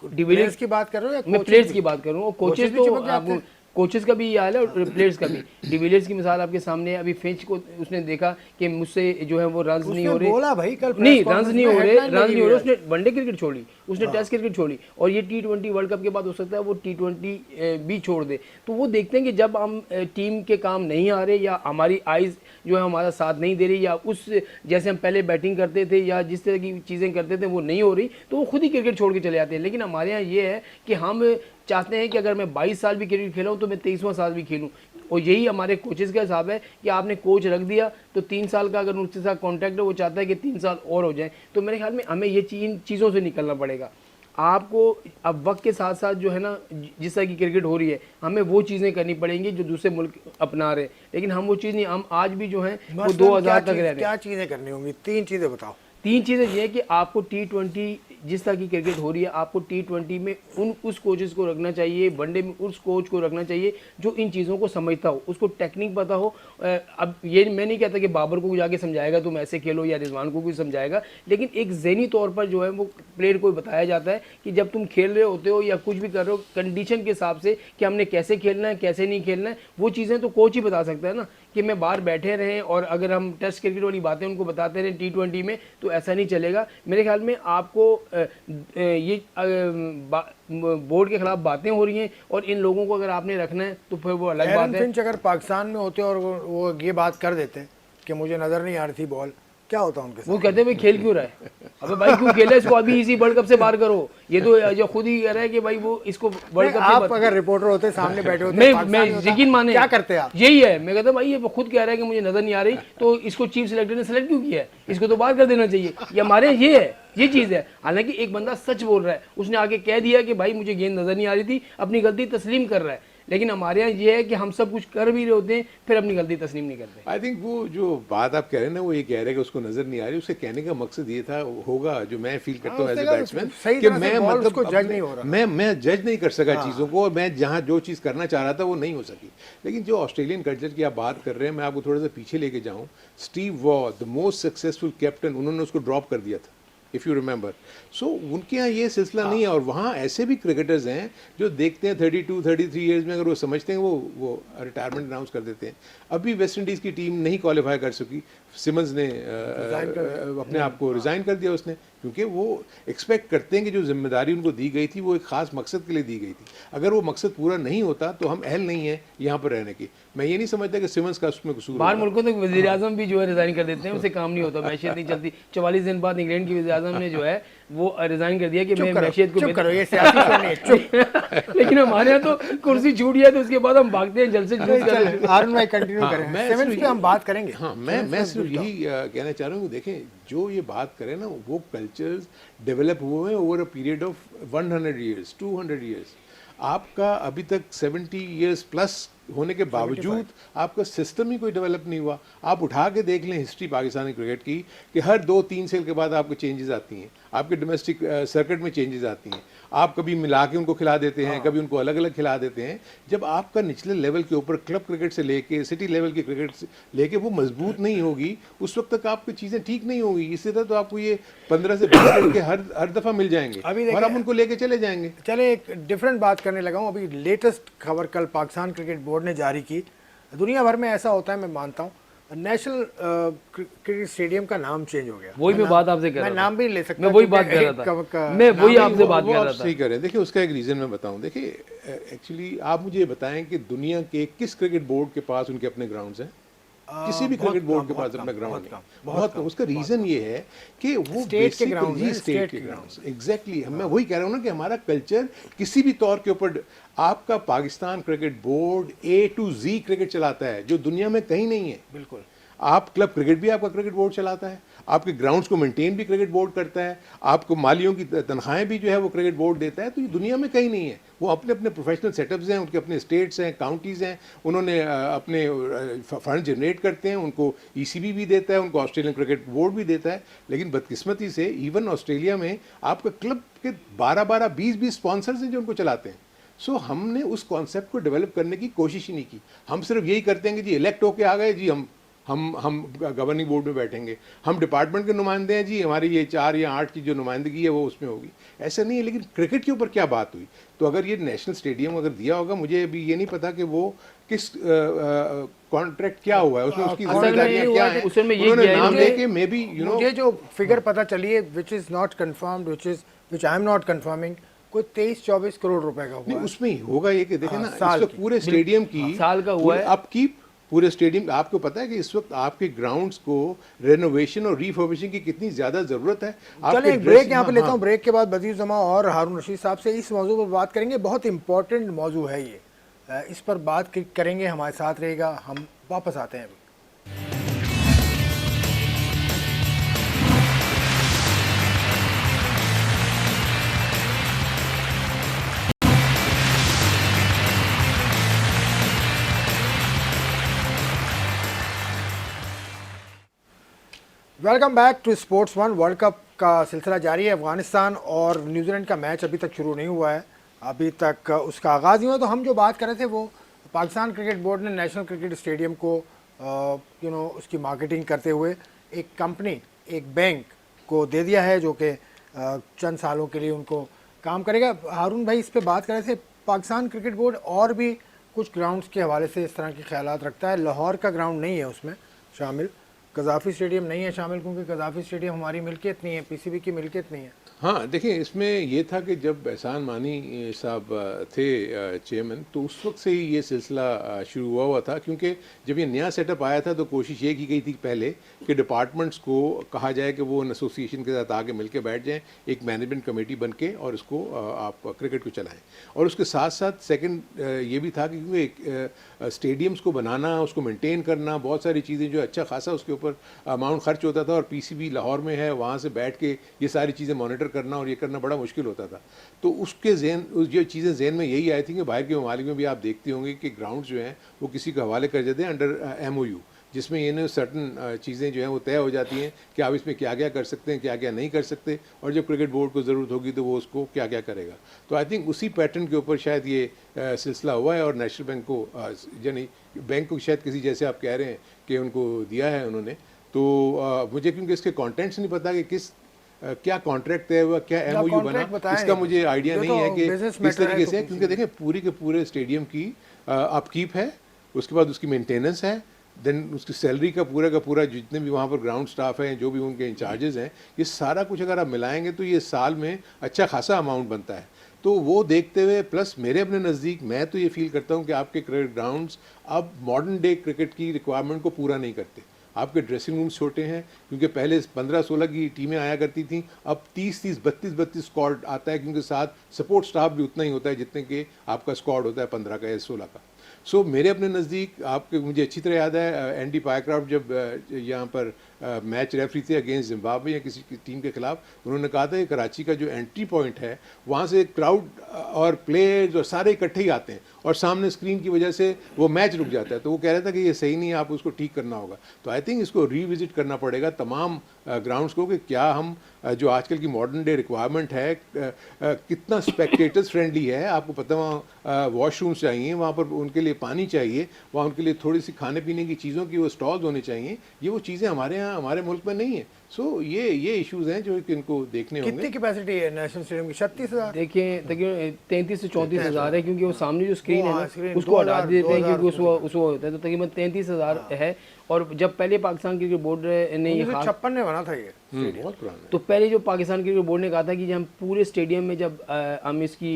डिविलियर्स की बात कर रहे हो या मैं प्लेयर्स की बात कर रहा हूँ, कोचेस तो आपको कोचेस का भी ये हाल है और प्लेयर्स का भी। डिविलियर्स की मिसाल आपके सामने है, अभी फिंच को उसने देखा कि मुझसे जो है वो रन्स नहीं हो रहे, बोला भाई कल नहीं रन्स नहीं हो रहे, उसने वनडे क्रिकेट छोड़ी, उसने टेस्ट क्रिकेट छोड़ी, और ये T20 वर्ल्ड कप के बाद हो सकता है वो T20 भी छोड़ दे। तो वो देखते हैं कि जब हम टीम के काम नहीं आ रहे या हमारी आइज़ जो है हमारा साथ नहीं दे रही, या उस जैसे हम पहले बैटिंग करते थे या जिस तरह की चीज़ें करते थे वो नहीं हो रही, तो वो खुद ही क्रिकेट छोड़ के चले जाते हैं। लेकिन हमारे यहाँ ये है कि हम चाहते हैं कि अगर मैं 22 साल भी क्रिकेट खेला हूँ तो मैं 23वां साल भी खेलूँ, और यही हमारे कोचेज़ का हिसाब है कि आपने कोच रख दिया तो 3 साल का अगर उसके साथ कॉन्ट्रैक्ट है, वो चाहता है कि 3 साल और हो जाए। तो मेरे ख्याल में हमें ये चीज़ों से निकलना पड़ेगा। आपको अब वक्त के साथ साथ जो है ना, जिस तरह की क्रिकेट हो रही है, हमें वो चीज़ें करनी पड़ेंगी जो दूसरे मुल्क अपना रहे, लेकिन हम वो चीज़ नहीं, हम आज भी जो है वो 2000 तक रह रहे हैं। क्या चीज़ें करनी होंगी, 3 चीज़ें बताओ। 3 चीज़ें ये है कि आपको T20 जिस तरह की क्रिकेट हो रही है, आपको T20 में उस कोचेस को रखना चाहिए, वनडे में उस कोच को रखना चाहिए जो इन चीज़ों को समझता हो, उसको टेक्निक पता हो। अब ये मैं नहीं कहता कि बाबर को जाके समझाएगा तुम ऐसे खेलो या रिजवान को भी समझाएगा, लेकिन एक ज़हनी तौर पर जो है वो प्लेयर को बताया जाता है कि जब तुम खेल रहे होते हो या कुछ भी कर रहे हो कंडीशन के हिसाब से कि हमने कैसे खेलना है कैसे नहीं खेलना है, वो चीज़ें तो कोच ही बता सकता है ना, कि मैं बाहर बैठे रहें और अगर हम टेस्ट क्रिकेट वाली बातें उनको बताते रहें T20 में, तो ऐसा नहीं चलेगा। मेरे ख्याल में आपको ये बोर्ड के खिलाफ बातें हो रही हैं, और इन लोगों को अगर आपने रखना है तो फिर वो अलग बात एरन है। फिंच अगर पाकिस्तान में होते और वो ये बात कर देते कि मुझे नज़र नहीं आ रही थी बॉल, क्या होता उनके साथ? वो कहते हैं भाई खेल क्यों रहा है, अबे भाई क्यों खेला, इसको अभी इसी वर्ल्ड कप से बाहर करो। ये तो जो खुद ही कह रहा है कि भाई वो इसको वर्ल्ड कप आप अगर रिपोर्टर होते, सामने बैठे होते, मैं पाकिस्तानी होता, यकीन माने क्या करते आप? यही है, मैं कहता भाई ये खुद कह रहा है कि मुझे नजर नहीं आ रही, तो इसको चीफ सिलेक्टर ने सेलेक्ट क्यों किया है, इसको तो बाहर कर देना चाहिए। ये हमारे ये है, ये चीज़ है। हालांकि एक बंदा सच बोल रहा है, उसने आगे कह दिया कि भाई मुझे गेंद नजर नहीं आ रही थी, अपनी गलती तस्लीम कर रहा है। लेकिन हमारे यहाँ ये है कि हम सब कुछ कर भी रहे होते हैं, फिर अपनी गलती तस्लीम नहीं करते। आई थिंक वो जो बात आप कह रहे हैं ना, वो ये कह रहे हैं कि उसको नजर नहीं आ रही, उसके कहने का मकसद ये था होगा, जो मैं फील करता हूँ एज ए बैट्समैन, सही कि तरह से मैं बॉल मतलब उसको जज नहीं हो रहा। मैं जज नहीं कर सका चीज़ों को, और मैं जहाँ जो चीज़ करना चाह रहा था वो नहीं हो सकी। लेकिन जो ऑस्ट्रेलियन कल्चर की आप बात कर रहे हैं, मैं आपको थोड़ा सा पीछे लेके जाऊँ। Steve Waugh, the most successful captain, उन्होंने उसको ड्रॉप कर दिया था, इफ़ यू रिमेंबर। सो उनके यहाँ ये सिलसिला नहीं है, और वहाँ ऐसे भी क्रिकेटर्स हैं जो देखते हैं 32-33 ईयर्स में, अगर वो समझते हैं वो रिटायरमेंट अनाउंस कर देते हैं। अभी वेस्ट इंडीज़ की टीम नहीं क्वालिफाई कर सकी, सिमंस ने अपने आप को रिज़ाइन कर दिया उसने, क्योंकि वो एक्सपेक्ट करते हैं कि जो जिम्मेदारी उनको दी गई थी वो एक ख़ास मकसद के लिए दी गई थी। अगर वो मकसद पूरा नहीं होता तो हम अहल नहीं है यहाँ पर रहने की। मैं ये नहीं समझता कि सिमंस का उसमें कसूर बाहर होगा। मुल्कों तक वज़ीर आज़म भी जो है रिज़ाइन कर देते हैं, उससे काम नहीं होता, मैशियत नहीं चलती। 44 दिन बाद इंग्लैंड की वज़ीर आज़म ने जो है वो रिज़ाइन कर दिया कि मैं मैशियत को चुप करो, ये सियासी शो नहीं है, चुप। लेकिन हमारे यहाँ तो कुर्सी छूट गया तो उसके बाद हम भागते हैं जलसे जुलूस कर रहे हैं। आरुण भाई कंटिन्यू हाँ, करें, मैं सेवेंथ सिर्फ पे हम बात करेंगे। हाँ, मैं सिर्फ यही कहना चाह रहा हूँ कि देखें, जो ये बात करें ना, वो कल्चर्स डेवलप हुए हैं over a period of 100 years, 200 years. आपका अभी तक 70 ईयर्स प्लस होने के बावजूद आपका सिस्टम ही कोई डेवलप नहीं हुआ। आप उठा के देख लें हिस्ट्री पाकिस्तानी क्रिकेट की, कि हर 2-3 साल के बाद आपको चेंजेस आती हैं, आपके डोमेस्टिक सर्किट में चेंजेस आती हैं। आप कभी मिला के उनको खिला देते हैं, कभी उनको अलग अलग खिला देते हैं। जब आपका निचले लेवल के ऊपर क्लब क्रिकेट से लेके सिटी लेवल की क्रिकेट से लेके वो मजबूत नहीं होगी, उस वक्त तक आपकी चीज़ें ठीक नहीं होगी। इसी तरह तो आपको ये 15 से 20 लड़के हर दफ़ा मिल जाएंगे और आप उनको लेके चले जाएंगे। चले एक डिफरेंट बात करने लगा हूँ। अभी लेटेस्ट खबर कल पाकिस्तान क्रिकेट बोर्ड ने जारी की। दुनिया भर में ऐसा होता है, मैं मानता हूँ। नेशनल क्रिकेट स्टेडियम का नाम चेंज हो गया। वही मैं बात आपसे कर रहा मैं था, नाम भी ले सकता, मैं वही बात कर रहा था, मैं वही आपसे बात कर रहा था। सही करें। देखिए, उसका एक रीज़न मैं बताऊं। देखिए, एक्चुअली आप मुझे बताएं कि दुनिया के किस क्रिकेट बोर्ड के पास उनके अपने ग्राउंड्स हैं? किसी भी क्रिकेट बोर्ड के पास अपना ग्राउंड है, बहुत कम। उसका रीज़न ये है कि वो स्टेट के ग्राउंड हैं, स्टेट के ग्राउंड्स। एग्जैक्टली, मैं वही कह रहा हूँ ना कि हमारा कल्चर किसी भी तौर के ऊपर, आपका Pakistan cricket board A to Z cricket चलाता है, जो दुनिया में कहीं नहीं है। बिल्कुल। आप क्लब क्रिकेट भी आपका क्रिकेट बोर्ड चलाता है, आपके ग्राउंड्स को मेंटेन भी क्रिकेट बोर्ड करता है, आपको मालियों की तनख्वाहें भी जो है वो क्रिकेट बोर्ड देता है। तो ये दुनिया में कहीं नहीं है। वो अपने अपने प्रोफेशनल सेटअप्स हैं, उनके अपने स्टेट्स हैं, काउंटीज़ हैं, उन्होंने अपने फंड जनरेट करते हैं, उनको ECB भी देता है, उनको ऑस्ट्रेलियन क्रिकेट बोर्ड भी देता है। लेकिन बदकिस्मती से इवन ऑस्ट्रेलिया में आपका क्लब के 12-12, 20-20 स्पॉन्सर्स हैं जो उनको चलाते हैं। सो हमने उस कॉन्सेप्ट को डेवलप करने की कोशिश ही नहीं की। हम सिर्फ यही करते हैं कि जी इलेक्ट होके आ गए जी, हम गवर्निंग बोर्ड में बैठेंगे, हम डिपार्टमेंट के नुमाइंदे हैं जी, हमारी ये 4 या 8 की जो नुमाइंदगी है वो उसमें होगी। ऐसा नहीं है। लेकिन क्रिकेट के ऊपर क्या बात हुई? तो अगर ये नेशनल स्टेडियम अगर दिया होगा, मुझे अभी ये नहीं पता कि वो किस कॉन्ट्रैक्ट क्या हुआ है उसमें, उसकी जिम्मेदारियां क्या हैं, उन्होंने नाम लेके मे बी मुझे जो फिगर पता चली है, which is not confirmed, which I am not confirming, कोई 23-24 करोड़ रुपए का हुआ। उसमें ही होगा ये कि देखें ना, साल इस वक्त पूरे स्टेडियम की साल का हुआ है। अपकीप, पूरे स्टेडियम, आपको पता है कि इस वक्त आपके ग्राउंड्स को रेनोवेशन और रिफर्बिशिंग की कितनी ज़्यादा ज़रूरत है। चलिए एक ब्रेक यहाँ पे लेता हूँ। ब्रेक के बाद बदीर जमा और हारून रशीद साहब से इस मौजू पर बात करेंगे। बहुत इंपॉर्टेंट मौजू है ये, इस पर बात करेंगे। हमारे साथ रहेगा, हम वापस आते हैं अभी। Welcome back to sports one. World cup का सिलसिला जारी है। अफगानिस्तान और न्यूजीलैंड का मैच अभी तक शुरू नहीं हुआ है, अभी तक उसका आगाज़ नहीं हुआ। तो हम जो बात कर रहे थे वो पाकिस्तान क्रिकेट बोर्ड ने नेशनल क्रिकेट स्टेडियम को उसकी मार्केटिंग करते हुए एक कंपनी, एक बैंक को दे दिया है, जो कि चंद सालों के लिए उनको काम करेगा। हारून भाई इस पर बात कर रहे थे। पाकिस्तान क्रिकेट बोर्ड और भी कुछ ग्राउंड्स के हवाले से इस तरह के ख्यालात रखता है। लाहौर का ग्राउंड नहीं है उसमें शामिल, कज़ाफ़ी स्टेडियम नहीं है शामिल, क्योंकि कज़ाफ़ी स्टेडियम हमारी मिल्कियत नहीं है, PCB की मिल्कियत नहीं है। हाँ, देखिए इसमें ये था कि जब एहसान मानी साहब थे चेयरमैन, तो उस वक्त से ही ये सिलसिला शुरू हुआ था, क्योंकि जब ये नया सेटअप आया था तो कोशिश ये की गई थी पहले कि डिपार्टमेंट्स को कहा जाए कि वो एसोसिएशन के साथ आके मिलके बैठ जाएं, एक मैनेजमेंट कमेटी बन के, और इसको आप क्रिकेट को चलाएं। और उसके साथ साथ सेकंड ये भी था कि क्योंकि स्टेडियम्स को बनाना, उसको मेंटेन करना, बहुत सारी चीज़ें जो अच्छा खासा उसके ऊपर अमाउंट खर्च होता था, और पीसीबी लाहौर में है, वहाँ से बैठ के ये सारी चीज़ें मॉनिटर करना और ये करना बड़ा मुश्किल होता था। तो उसके जो चीज़ें जहन में यही आई थी कि बाहर के ममालिक में भी आप देखते होंगे कि ग्राउंड जो हैं वो किसी के हवाले कर देते हैं अंडर MOU, जिसमें ये सर्टन चीज़ें जो हैं वो तय हो जाती हैं कि आप इसमें क्या क्या कर सकते हैं, क्या क्या नहीं कर सकते, और जब क्रिकेट बोर्ड को ज़रूरत होगी तो वो उसको क्या क्या करेगा। तो आई थिंक उसी पैटर्न के ऊपर शायद ये सिलसिला हुआ है, और नेशनल बैंक को यानी बैंक को शायद किसी, जैसे आप कह रहे हैं कि उनको दिया है उन्होंने, तो मुझे क्योंकि इसके कॉन्टेंट्स नहीं पता कि किस क्या कॉन्ट्रैक्ट तय हुआ, क्या MOU बना, इसका मुझे आइडिया नहीं है कि किस तरीके से, क्योंकि देखें पूरी के पूरे स्टेडियम की अपकीप है, उसके बाद उसकी मेंटेनेंस है, देन उसकी सैलरी का पूरा जितने भी वहाँ पर ग्राउंड स्टाफ हैं, जो भी उनके इंचार्जेस हैं, ये सारा कुछ अगर आप मिलाएंगे तो ये साल में अच्छा खासा अमाउंट बनता है। तो वो देखते हुए, प्लस मेरे अपने नज़दीक मैं तो ये फील करता हूँ कि आपके क्रिकेट ग्राउंड्स अब मॉडर्न डे क्रिकेट की रिक्वायरमेंट को पूरा नहीं करते। आपके ड्रेसिंग रूम्स छोटे हैं, क्योंकि पहले 15-16 की टीमें आया करती थी, अब 30-30, 32-32 स्क्वाड आता है, क्योंकि साथ सपोर्ट स्टाफ भी उतना ही होता है जितने के आपका स्क्वाड होता है 15 का या 16 का। सो मेरे अपने नज़दीक आपके, मुझे अच्छी तरह याद है एंडी पायक्राफ्ट जब यहाँ पर मैच रेफरी थे अगेंस्ट जिम्बाब्वे या किसी की टीम के खिलाफ, उन्होंने कहा था कि कराची का जो एंट्री पॉइंट है वहाँ से क्राउड और प्लेयर्स और सारे इकट्ठे ही आते हैं, और सामने स्क्रीन की वजह से वो मैच रुक जाता है। तो वो कह रहा था कि ये सही नहीं है, आप उसको ठीक करना होगा। तो आई थिंक इसको रीविजिट करना पड़ेगा तमाम ग्राउंड्स को, कि क्या हम जो आजकल की मॉडर्न डे रिक्वायरमेंट है कितना स्पेक्टेटर्स फ्रेंडली है। आपको पता है वहाँ वॉशरूम्स चाहिए, वहाँ पर उनके लिए पानी चाहिए, वहाँ उनके लिए थोड़ी सी खाने पीने की चीज़ों की वो स्टॉल्स होने चाहिए। ये वो चीज़ें हमारे यहाँ हमारे मुल्क में नहीं है। सो ये इश्यूज़ हैं जो इनको देखने होंगे। कितनी कैपेसिटी है नेशनल स्टेडियम की? 36,000। देखिए तकरीबन 33 से 34,000 है, क्योंकि वो सामने जो स्क्रीन है स्क्रीन ना उसको हटा देते हैं, 2000 क्योंकि उसको होता है, तो तकरीबन 33,000 है। और जब पहले पाकिस्तान क्रिकेट बोर्ड ने ये 1956 में बना था ये, बहुत पुराना है। तो पहले जो पाकिस्तान क्रिकेट बोर्ड ने कहा था कि हम पूरे स्टेडियम में जब हम इसकी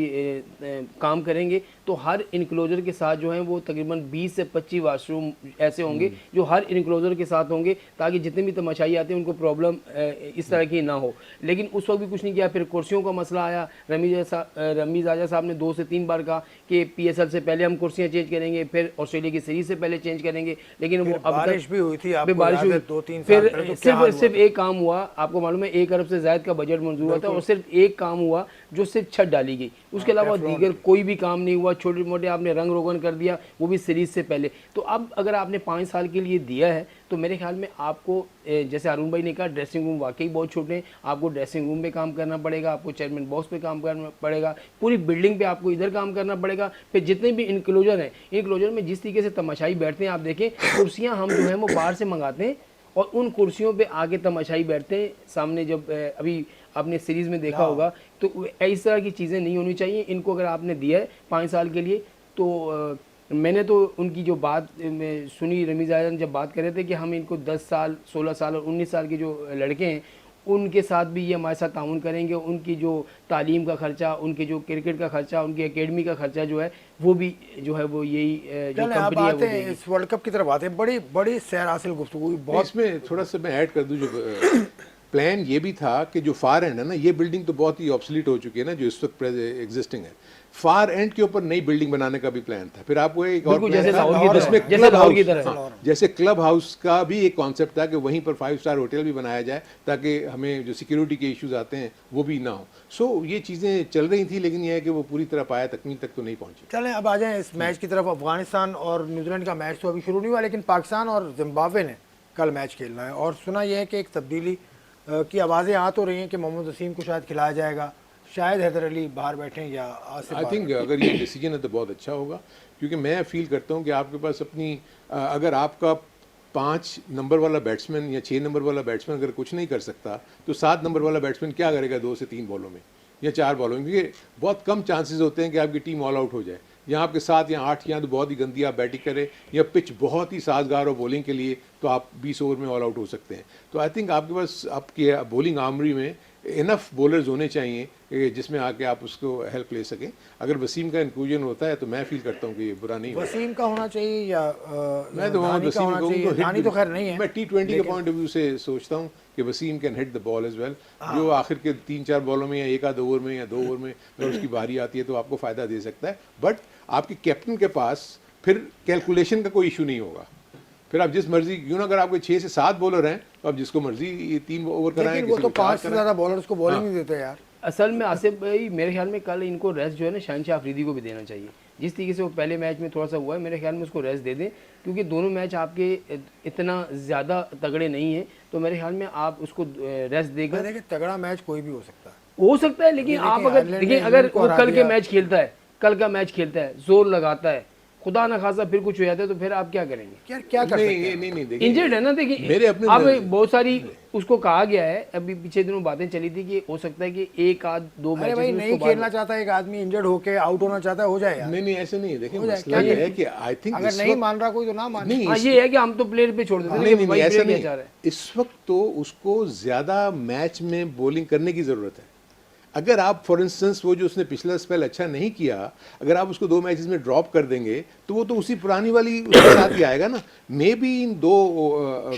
काम करेंगे तो हर इनक्लोजर के साथ जो है वो तकरीबन 20 से 25 वाशरूम ऐसे होंगे जो हर इनक्लोजर के साथ होंगे, ताकि जितने भी तमाशाई आते हैं उनको प्रॉब्लम इस तरह की ना हो। लेकिन उस वक्त भी कुछ नहीं किया। फिर कुर्सियों का मसला आया। रमीज़ आजा साहब ने 2 से 3 बार कहा कि PSL से पहले हम कुर्सियाँ चेंज करेंगे, फिर ऑस्ट्रेलिया की सीरीज से पहले चेंज करेंगे, लेकिन वो अब बारिश भी हुई थी, आपको बारिश याद है, हुई। 2-3 फिर साल पहले तो क्या हाल हुआ सिर्फ एक काम हुआ, आपको मालूम है 1 अरब से ज़ायद का बजट मंजूर हुआ था, और सिर्फ एक काम हुआ जो सिर्फ छत डाली गई, उसके अलावा दीगर कोई भी काम नहीं हुआ। छोटे मोटे आपने रंग रोगन कर दिया, वो भी सीरीज से पहले। तो अब अगर आपने 5 साल के लिए दिया है तो मेरे ख्याल में आपको, जैसे अरुण भाई ने कहा, ड्रेसिंग रूम वाकई बहुत छोटे हैं, आपको ड्रेसिंग रूम पे काम करना पड़ेगा, आपको चेयरमैन बॉक्स पे काम करना पड़ेगा, पूरी बिल्डिंग पे आपको इधर काम करना पड़ेगा। फिर जितने भी इनक्लोजर हैं, इनक्लोजर में जिस तरीके से तमाशाई बैठते हैं, आप देखें कुर्सियाँ हम जो हैं वो बाहर से मंगाते हैं और उन कुर्सियों पे आके तमाशाई बैठते हैं सामने। जब अभी आपने सीरीज़ में देखा होगा, तो इस तरह की चीज़ें नहीं होनी चाहिए। इनको अगर आपने दिया है 5 साल के लिए, तो मैंने तो उनकी जो बात में सुनी, रमीज़ आजम जब बात कर रहे थे कि हम इनको 10 साल, 16 साल और 19 साल के जो लड़के हैं उनके साथ भी ये हमारे साथ ताउन करेंगे, उनकी जो तालीम का खर्चा, उनके जो क्रिकेट का खर्चा, उनकी एकेडमी का खर्चा जो है वो भी जो है वो यही जो कंपनी है वो देगी। इस वर्ल्ड कप की तरफ आते हैं। बड़ी बड़ी सैर हासिल गुफ्तगू हुई बहुत। इसमें थोड़ा सा मैं ऐड कर दूं, जो प्लान ये भी था कि जो फार एंड है ना, ये बिल्डिंग तो बहुत ही ऑब्सलीट हो चुकी है ना जो इस वक्त एग्जिस्टिंग है, फार एंड के ऊपर नई बिल्डिंग बनाने का भी प्लान था। फिर आपको एक और प्लान था जिसमें क्लब हाउस, जैसे क्लब हाउस का भी एक कॉन्सेप्ट था कि वहीं पर 5 स्टार होटल भी बनाया जाए, ताकि हमें जो सिक्योरिटी के इश्यूज आते हैं वो भी ना हो। सो ये चीज़ें चल रही थी, लेकिन यह है कि वो पूरी तरह पाया तकमील तक तो नहीं पहुंची। चलें अब आ जाएं इस मैच की तरफ। अफगानिस्तान और न्यूजीलैंड का मैच तो अभी शुरू नहीं हुआ, लेकिन पाकिस्तान और जिम्बाब्वे ने कल मैच खेलना है, और सुना यह है कि एक तब्दीली की आवाज़ें आ तो रही हैं कि मोहम्मद वसीम को शायद खिलाया जाएगा, शायद हैदर अली बाहर बैठें या आसिफ। आई थिंक अगर ये डिसीजन है तो बहुत अच्छा होगा, क्योंकि मैं फील करता हूँ कि आपके पास अपनी अगर आपका 5 नंबर वाला बैट्समैन या 6 नंबर वाला बैट्समैन अगर कुछ नहीं कर सकता, तो 7 नंबर वाला बैट्समैन क्या करेगा 2 से 3 बॉलों में या 4 बॉलों में, क्योंकि बहुत कम चांसेस होते हैं कि आपकी टीम ऑल आउट हो जाए। यहाँ आपके 7 या 8 या तो बहुत ही गंदी आप बैटिंग करें, या पिच बहुत ही साजगार हो बॉलिंग के लिए, तो आप 20 ओवर में ऑल आउट हो सकते हैं। तो आई थिंक आपके पास आपकी बॉलिंग आर्मरी में इनफ बॉलर्स होने चाहिए जिसमें आके आप उसको हेल्प ले सकें। अगर वसीम का इंक्लूजन होता है तो मैं फील करता हूँ कि ये बुरा नहीं होगा। वसीम का होना चाहिए या मैं तो मोहम्मद धानी का वसीम होना को चाहिए? धानी तो खैर नहीं है, मैं T20 के पॉइंट ऑफ व्यू से सोचता हूँ कि Wasim can hit the ball as well. जो आखिर के 3-4 बॉलों में या एक आध ओवर में या 2 ओवर में अगर उसकी बारी आती है तो आपको फ़ायदा दे सकता है। बट आपके कैप्टन के पास फिर कैलकुलेशन का कोई इशू नहीं होगा। फिर आप जिस मर्जी क्यों ना, अगर आपके 6 से 7 बॉलर हैं तो आप जिसको मर्जी 3 ओवर कराएं। लेकिन वो तो 5 से ज़्यादा बॉलर्स को बॉलिंग नहीं देते यार। असल में आसिफ भाई मेरे ख्याल में कल इनको रेस्ट जो है ना शहनशाह अफरीदी को भी देना चाहिए। जिस तरीके से वो पहले मैच में थोड़ा सा हुआ है, मेरे ख्याल में उसको रेस्ट दे दें, क्योंकि दोनों मैच आपके इतना ज़्यादा तगड़े नहीं हैं। तो मेरे ख्याल में आप उसको रेस्ट देकर, देखिए तगड़ा मैच कोई भी हो सकता है, लेकिन आप अगर देखिए, अगर वो कल के मैच खेलता है, कल का मैच खेलता है, जोर लगाता है, खुदा ना खासा फिर कुछ हो जाता है, तो फिर आप क्या करेंगे? क्या क्या कर सकते हैं? नहीं देखिए, इंजर्ड है ना। देखिए मेरे अपने अब बहुत सारी उसको कहा गया है, अभी पीछे दिनों बातें चली थी कि हो सकता है कि 1 आध 2 अरे मैच भाई नहीं खेलना चाहता एक आदमी, इंजर्ड होके आउट होना चाहता है, हो जाए यार। नहीं ऐसे नहीं है। देखिए मसला ये है कि आई थिंक अगर नहीं मान रहा कोई तो ना मान। हाँ, ये है कि हम तो प्लेयर पे छोड़ देते हैं, लेकिन भाई ऐसा प्लेयर नहीं। क्या चाह रहा है? इस वक्त तो उसको ज्यादा मैच में बॉलिंग करने की जरूरत है। अगर आप फॉर इंस्टेंस वो जो उसने पिछला स्पेल अच्छा नहीं किया, अगर आप उसको 2 मैचेस में ड्रॉप कर देंगे तो वो तो उसी पुरानी वाली उसके साथ ही आएगा ना। मे बी इन 2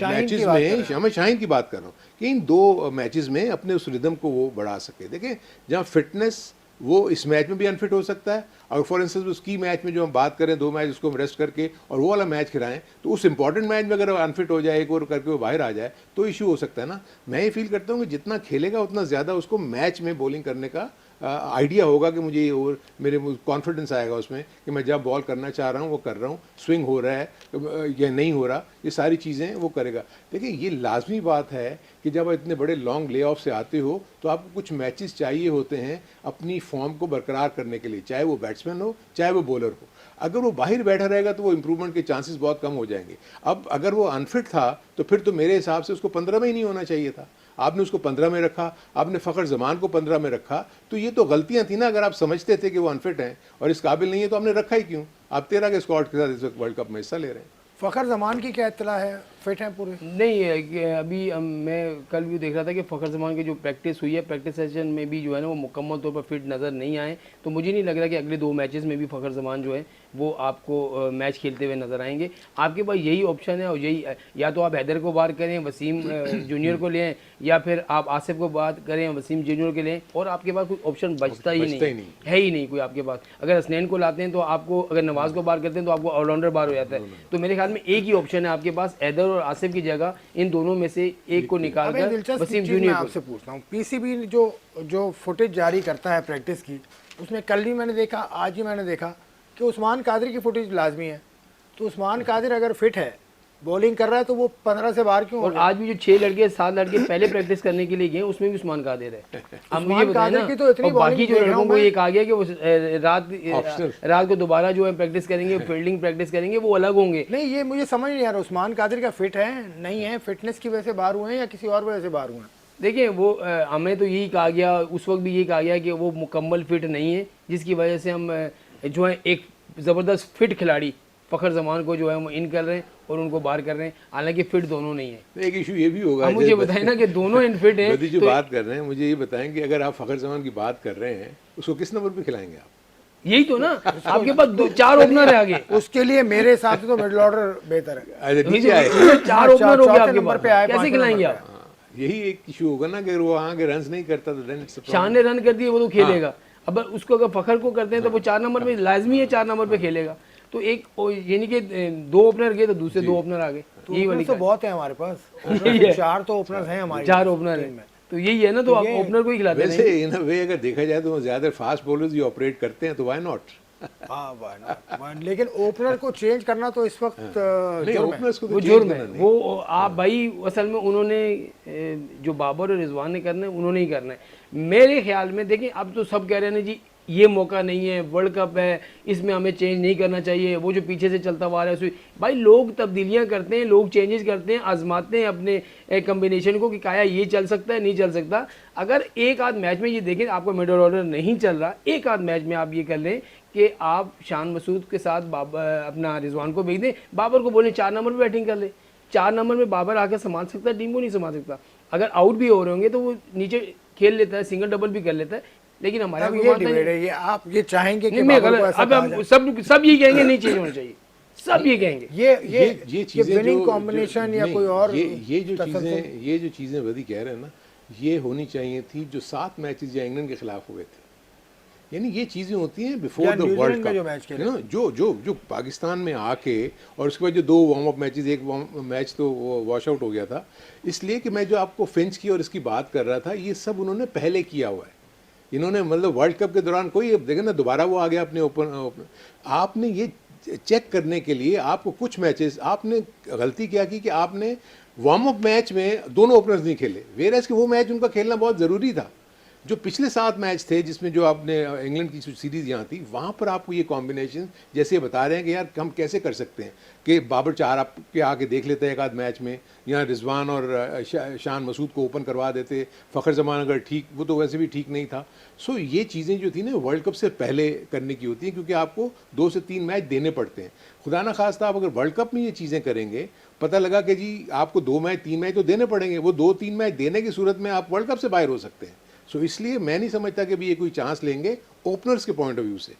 मैचेस में, मैं शाहीन की बात कर रहा हूँ, कि इन 2 मैचेस में अपने उस रिदम को वो बढ़ा सके। देखिए जहाँ फिटनेस, वो इस मैच में भी अनफिट हो सकता है। अगर फॉर इंस्टेंस उस की मैच में जो हम बात करें 2 मैच उसको रेस्ट करके और वो वाला मैच खिलाएं, तो उस इंपॉर्टेंट मैच में अगर अनफिट हो जाए, 1 ओवर करके वो बाहर आ जाए, तो इशू हो सकता है ना। मैं ये फील करता हूँ कि जितना खेलेगा उतना ज़्यादा उसको मैच में बॉलिंग करने का आइडिया होगा कि मुझे ये ओवर, मेरे कॉन्फिडेंस आएगा उसमें कि मैं जब बॉल करना चाह रहा हूँ वो कर रहा हूँ, स्विंग हो रहा है या नहीं हो रहा, ये सारी चीज़ें वो करेगा। देखिए ये लाजमी बात है कि जब आप इतने बड़े लॉन्ग ले ऑफ से आते हो तो आपको कुछ मैचेस चाहिए होते हैं अपनी फॉर्म को बरकरार करने के लिए, चाहे वो बैट्समैन हो चाहे वो बॉलर हो। अगर वो बाहर बैठा रहेगा तो वो इंप्रूवमेंट के चांसेस बहुत कम हो जाएंगे। अब अगर वो अनफिट था तो फिर तो मेरे हिसाब से उसको 15 में ही नहीं होना चाहिए था। आपने उसको 15 में रखा, आपने फ़खर ज़मान को 15 में रखा, तो ये तो गलतियां थी ना। अगर आप समझते थे कि वो अनफिट हैं और इस काबिल नहीं है तो आपने रखा ही क्यों? आप 13 के स्क्वाड के साथ इस वक्त वर्ल्ड कप में हिस्सा ले रहे हैं। फ़खर ज़मान की क्या इत्तला है, फिट हैं पूरे? नहीं, अभी मैं कल भी देख रहा था कि फ़खर ज़मान की जो प्रैक्टिस हुई है, प्रैक्टिस सेशन में भी जो है ना वो मुकम्मल तौर पर फिट नज़र नहीं आए। तो मुझे नहीं लग रहा कि अगले 2 मैचेस में भी फ़खर ज़मान जो है वो आपको मैच खेलते हुए नज़र आएंगे। आपके पास यही ऑप्शन है, और यही या तो आप हैदर को बाहर करें, वसीम जूनियर को लें, या फिर आप आसिफ को बात करें, वसीम जूनियर के लें, और आपके पास कोई ऑप्शन बचता ही नहीं है ही नहीं कोई आपके पास। अगर हसनैन को लाते हैं तो आपको, अगर नवाज़ को बाहर करते हैं तो आपको ऑलराउंडर बाहर हो जाता है। तो मेरे ख्याल में एक ही ऑप्शन है आपके पास, हैदर और आसिफ की जगह इन दोनों में से एक को निकाल कर वसीम जूनियर को। आपसे पूछता हूँ, पीसीबी जो फुटेज जारी करता है प्रैक्टिस की, उसमें कल भी मैंने देखा, आज ही मैंने देखा कि उस्मान कादरी की फुटेज लाजमी है। तो उस्मान कादिर अगर फिट है, बॉलिंग कर रहा है, तो वो 15 से बाहर क्यों? और आज भी जो 6 लड़के 7 लड़के पहले प्रैक्टिस करने के लिए गए उसमें भी उस्मान कादिर है। अब मुझे बताएं ना, की तो इतनी बाकी जो लड़कों को ये कहा गया कि वो रात को दोबारा जो है प्रैक्टिस करेंगे, फील्डिंग प्रैक्टिस करेंगे, वो अलग होंगे। नहीं, ये मुझे समझ नहीं आ रहा, उस्मान कादिर का फिट है नहीं है, फिटनेस की वजह से बाहर हुए हैं या किसी और वजह से बाहर हुए हैं? देखिए वो हमें तो यही कहा गया, उस वक्त भी यही कहा गया कि वो मुकम्मल फिट नहीं है, जिसकी वजह से हम जो है एक ज़बरदस्त फिट खिलाड़ी फ़खर ज़मान को जो है वो इन कर रहे हैं और उनको बाहर कर रहे हैं, हालांकि फिट दोनों नहीं है। एक इशू ये भी होगा, मुझे बताएं ना कि दोनों इनफिट हैं। जो बात कर रहे हैं, मुझे ये बताएं कि अगर आप फ़खर ज़मान की बात कर रहे हैं, उसको किस नंबर पे खिलाएंगे आप? यही तो ना, आपके पास 4 ओपनर है आगे। उसके लिए मेरे हिसाब से तो मिडिल ऑर्डर बेहतर है। 4 ओपनर हो गए आपके नंबर पे पास, कैसे खिलाएंगे आप? यही एक इशू होगा ना कि अगर वो वहाँ के रन नहीं करता तो शान ने रन कर दिए, वो तो खेलेगा। अब उसको अगर फ़खर को करते हैं तो वो 4 नंबर पे लाजमी है, 4 नंबर पे खेलेगा। तो एक यानी कि 2 ओपनर गए तो दूसरे 2 ओपनर आ गए। यही वाली तो बहुत है हमारे पास, 4 तो ओपनर्स हैं हमारे, 4 ओपनर हैं, तो यही है ना। तो आप ओपनर को ही खिलाते हैं। वैसे इन वे अगर देखा जाए तो ज्यादा फास्ट बॉलर्स ही ऑपरेट करते हैं, तो व्हाई नॉट? लेकिन ओपनर को चेंज करना तो इस वक्त वो जुर्म है। वो आप भाई असल में उन्होंने जो बाबर और रिजवान ने करना है उन्होंने ही करना है मेरे ख्याल में। देखिए अब तो सब कह रहे हैं जी ये मौका नहीं है, वर्ल्ड कप है, इसमें हमें चेंज नहीं करना चाहिए, वो जो पीछे से चलता हुआ है। भाई लोग तब्दीलियां करते हैं, लोग चेंजेस करते हैं, आजमाते हैं अपने कम्बिनेशन को कि क्या ये चल सकता है, नहीं चल सकता। अगर एक आध मैच में ये देखें आपको मिडल ऑर्डर नहीं चल रहा, एक आध मैच में आप ये कर लें कि आप शान मसूद के साथ अपना रिजवान को भेज दें, बाबर को बोलें 4 नंबर पर बैटिंग कर ले। 4 नंबर में बाबर आकर संभाल सकता है टीम को? नहीं संभाल सकता। अगर आउट भी हो रहे होंगे तो वो नीचे खेल लेता है, सिंगल डबल भी कर लेता है, लेकिन हमारे अब यहाँ ये कोई मानता डिबेट नहीं। है, ये आप ये चाहेंगे कि नहीं, मैं बाबर को गलत, ऐसा अब कहा हम जाए? सब ये कहेंगे नहीं चेंज होना चाहिए, सब ये कहेंगे। ये चीजें विनिंग जो- कॉम्बिनेशन या नहीं, कोई और ये जो तसलसल? चीजें वधी कह रहे हैं ना, ये होनी चाहिए थी जो 7 मैचेस या इंग्लैंड के खिलाफ हुए थे। यानी ये चीजें होती हैं बिफोर या द न्यूजीलैंड वर्ल्ड में जो कप, मैच खेले। यू नो, जो पाकिस्तान में आके और उसके बाद जो 2 वार्म अप मैचेस, एक मैच तो वो वॉश आउट हो गया था, इसलिए कि मैं जो आपको फिंच की और इसकी बात कर रहा था, ये सब उन्होंने पहले किया हुआ है। इन्होंने मतलब वर्ल्ड कप के दौरान कोई देखे ना, दोबारा वो आ गया अपने ओपन। आपने ये चेक करने के लिए आपको कुछ मैचेस, आपने गलती क्या की कि आपने वार्म अप मैच में दोनों ओपनर्स नहीं खेले, वेयरएज कि वो मैच उनका खेलना बहुत ज़रूरी था। जो पिछले 7 मैच थे जिसमें जो आपने इंग्लैंड की सीरीज़ यहाँ थी, वहाँ पर आपको ये कॉम्बिनेशन जैसे बता रहे हैं कि यार हम कैसे कर सकते हैं कि बाबर चार आपके आके देख लेते हैं एक आध मैच में, यहाँ रिजवान और शान मसूद को ओपन करवा देते, फ़खर जमान अगर ठीक, वो तो वैसे भी ठीक नहीं था। सो ये चीज़ें जो थी ना वर्ल्ड कप से पहले करने की होती हैं, क्योंकि आपको 2 से 3 मैच देने पड़ते हैं। खुदा ना खास्ता आप अगर वर्ल्ड कप में ये चीज़ें करेंगे, पता लगा कि जी आपको 2 मैच 3 मैच तो देने पड़ेंगे, वो 2-3 मैच देने की सूरत में आप वर्ल्ड कप से बाहर हो सकते हैं। सो इसलिए मैं नहीं समझता कि भी ये कोई चांस लेंगे ओपनर्स के पॉइंट ऑफ व्यू से।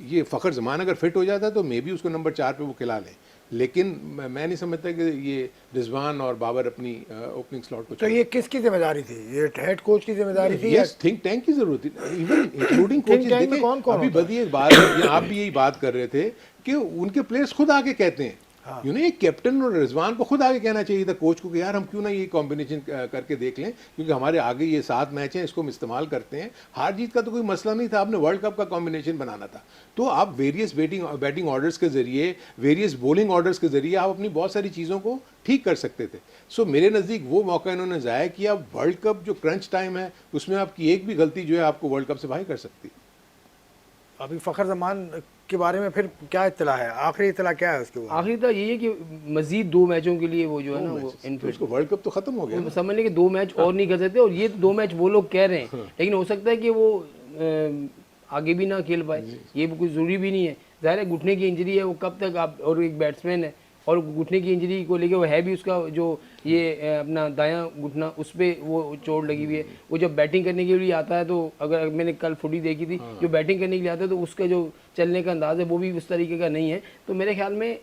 ये फ़खर जमान अगर फिट हो जाता तो मे बी उसको नंबर 4 पे वो खिला लें, लेकिन मैं नहीं समझता कि ये रिजवान और बाबर अपनी ओपनिंग स्लॉट को तो ये किसकी जिम्मेदारी थी? ये हेड कोच की जिम्मेदारी थी? यस, थिंक टैंक की जरूरत थी, इवन इंक्लूडिंग कोचेस। टैंक में देखिए कौन-कौन अभी होता है? बदी एक बात है, आप भी यही बात कर रहे थे कि उनके प्लेयर्स खुद आके कहते हैं, यू नो, एक कैप्टन और रिजवान को खुद आगे कहना चाहिए था कोच को कि यार हम क्यों ना ये कॉम्बिनेशन करके देख लें, क्योंकि हमारे आगे ये 7 मैच हैं, इसको हम इस्तेमाल करते हैं। हार जीत का तो कोई मसला नहीं था, आपने वर्ल्ड कप का कॉम्बिनेशन बनाना था। तो आप वेरियस बैटिंग ऑर्डर्स के जरिए, वेरियस बॉलिंग ऑर्डर्स के जरिए आप अपनी बहुत सारी चीज़ों को ठीक कर सकते थे। सो मेरे नज़दीक वो मौका इन्होंने ज़ाया किया। वर्ल्ड कप जो क्रंच टाइम है उसमें आपकी एक भी गलती जो है आपको वर्ल्ड कप से बाहर कर सकती है। अभी फ़खर जमान के बारे में फिर क्या इत्तला है? आखिरी इत्तला क्या है उसके बाद? आखिर तो यही है कि मजीद 2 मैचों के लिए वो जो है ना वो तो इनफिट, उसको वर्ल्ड कप तो खत्म हो गया ना। समझ लें कि 2 मैच और नहीं कर सकते, और ये 2 मैच वो लोग कह रहे हैं, लेकिन हो सकता है कि वो आगे भी ना खेल पाए, ये कुछ ज़रूरी भी नहीं है। ज़ाहिर है घुटने की इंजरी है, वो कब तक आप, और एक बैट्समैन है और घुटने की इंजरी को लेके वो है भी, उसका जो ये अपना दायां घुटना उस पर वो चोट लगी हुई है। वो जब बैटिंग करने के लिए आता है तो, अगर मैंने कल फुटी देखी थी, जो बैटिंग करने के लिए आता है तो उसका जो चलने का अंदाज़ है वो भी उस तरीके का नहीं है। तो मेरे ख्याल में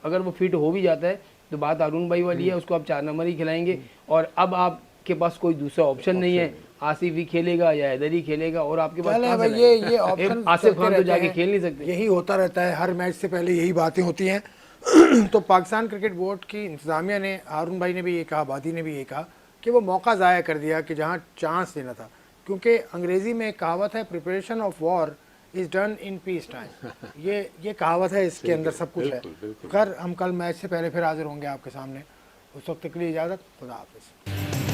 अगर वो फिट हो भी जाता है तो बात हारून भाई वाली है, उसको आप 4 नंबर ही खिलाएंगे, और अब आपके पास कोई दूसरा ऑप्शन नहीं है। आसिफ ही खेलेगा या हैदर ही खेलेगा, और आपके पास कहाँ से भाई लाएंगे? ये ऑप्शन आसिफ खान तो जाके खेल नहीं सकते। यही होता रहता है, हर मैच से पहले यही बातें होती हैं। तो पाकिस्तान क्रिकेट बोर्ड की इंतज़ामिया ने, हारून भाई ने भी ये कहा, बादी ने भी ये कहा कि वो मौका ज़ाया कर दिया कि जहाँ चांस देना था, क्योंकि अंग्रेज़ी में एक कहावत है, preparation of war is done in peace time. ये कहावत है, इसके अंदर सब कुछ है। खैर, हम कल मैच से पहले फिर हाजिर होंगे आपके सामने। उस वक्त के लिए इजाज़त, खुदा हाफिज़।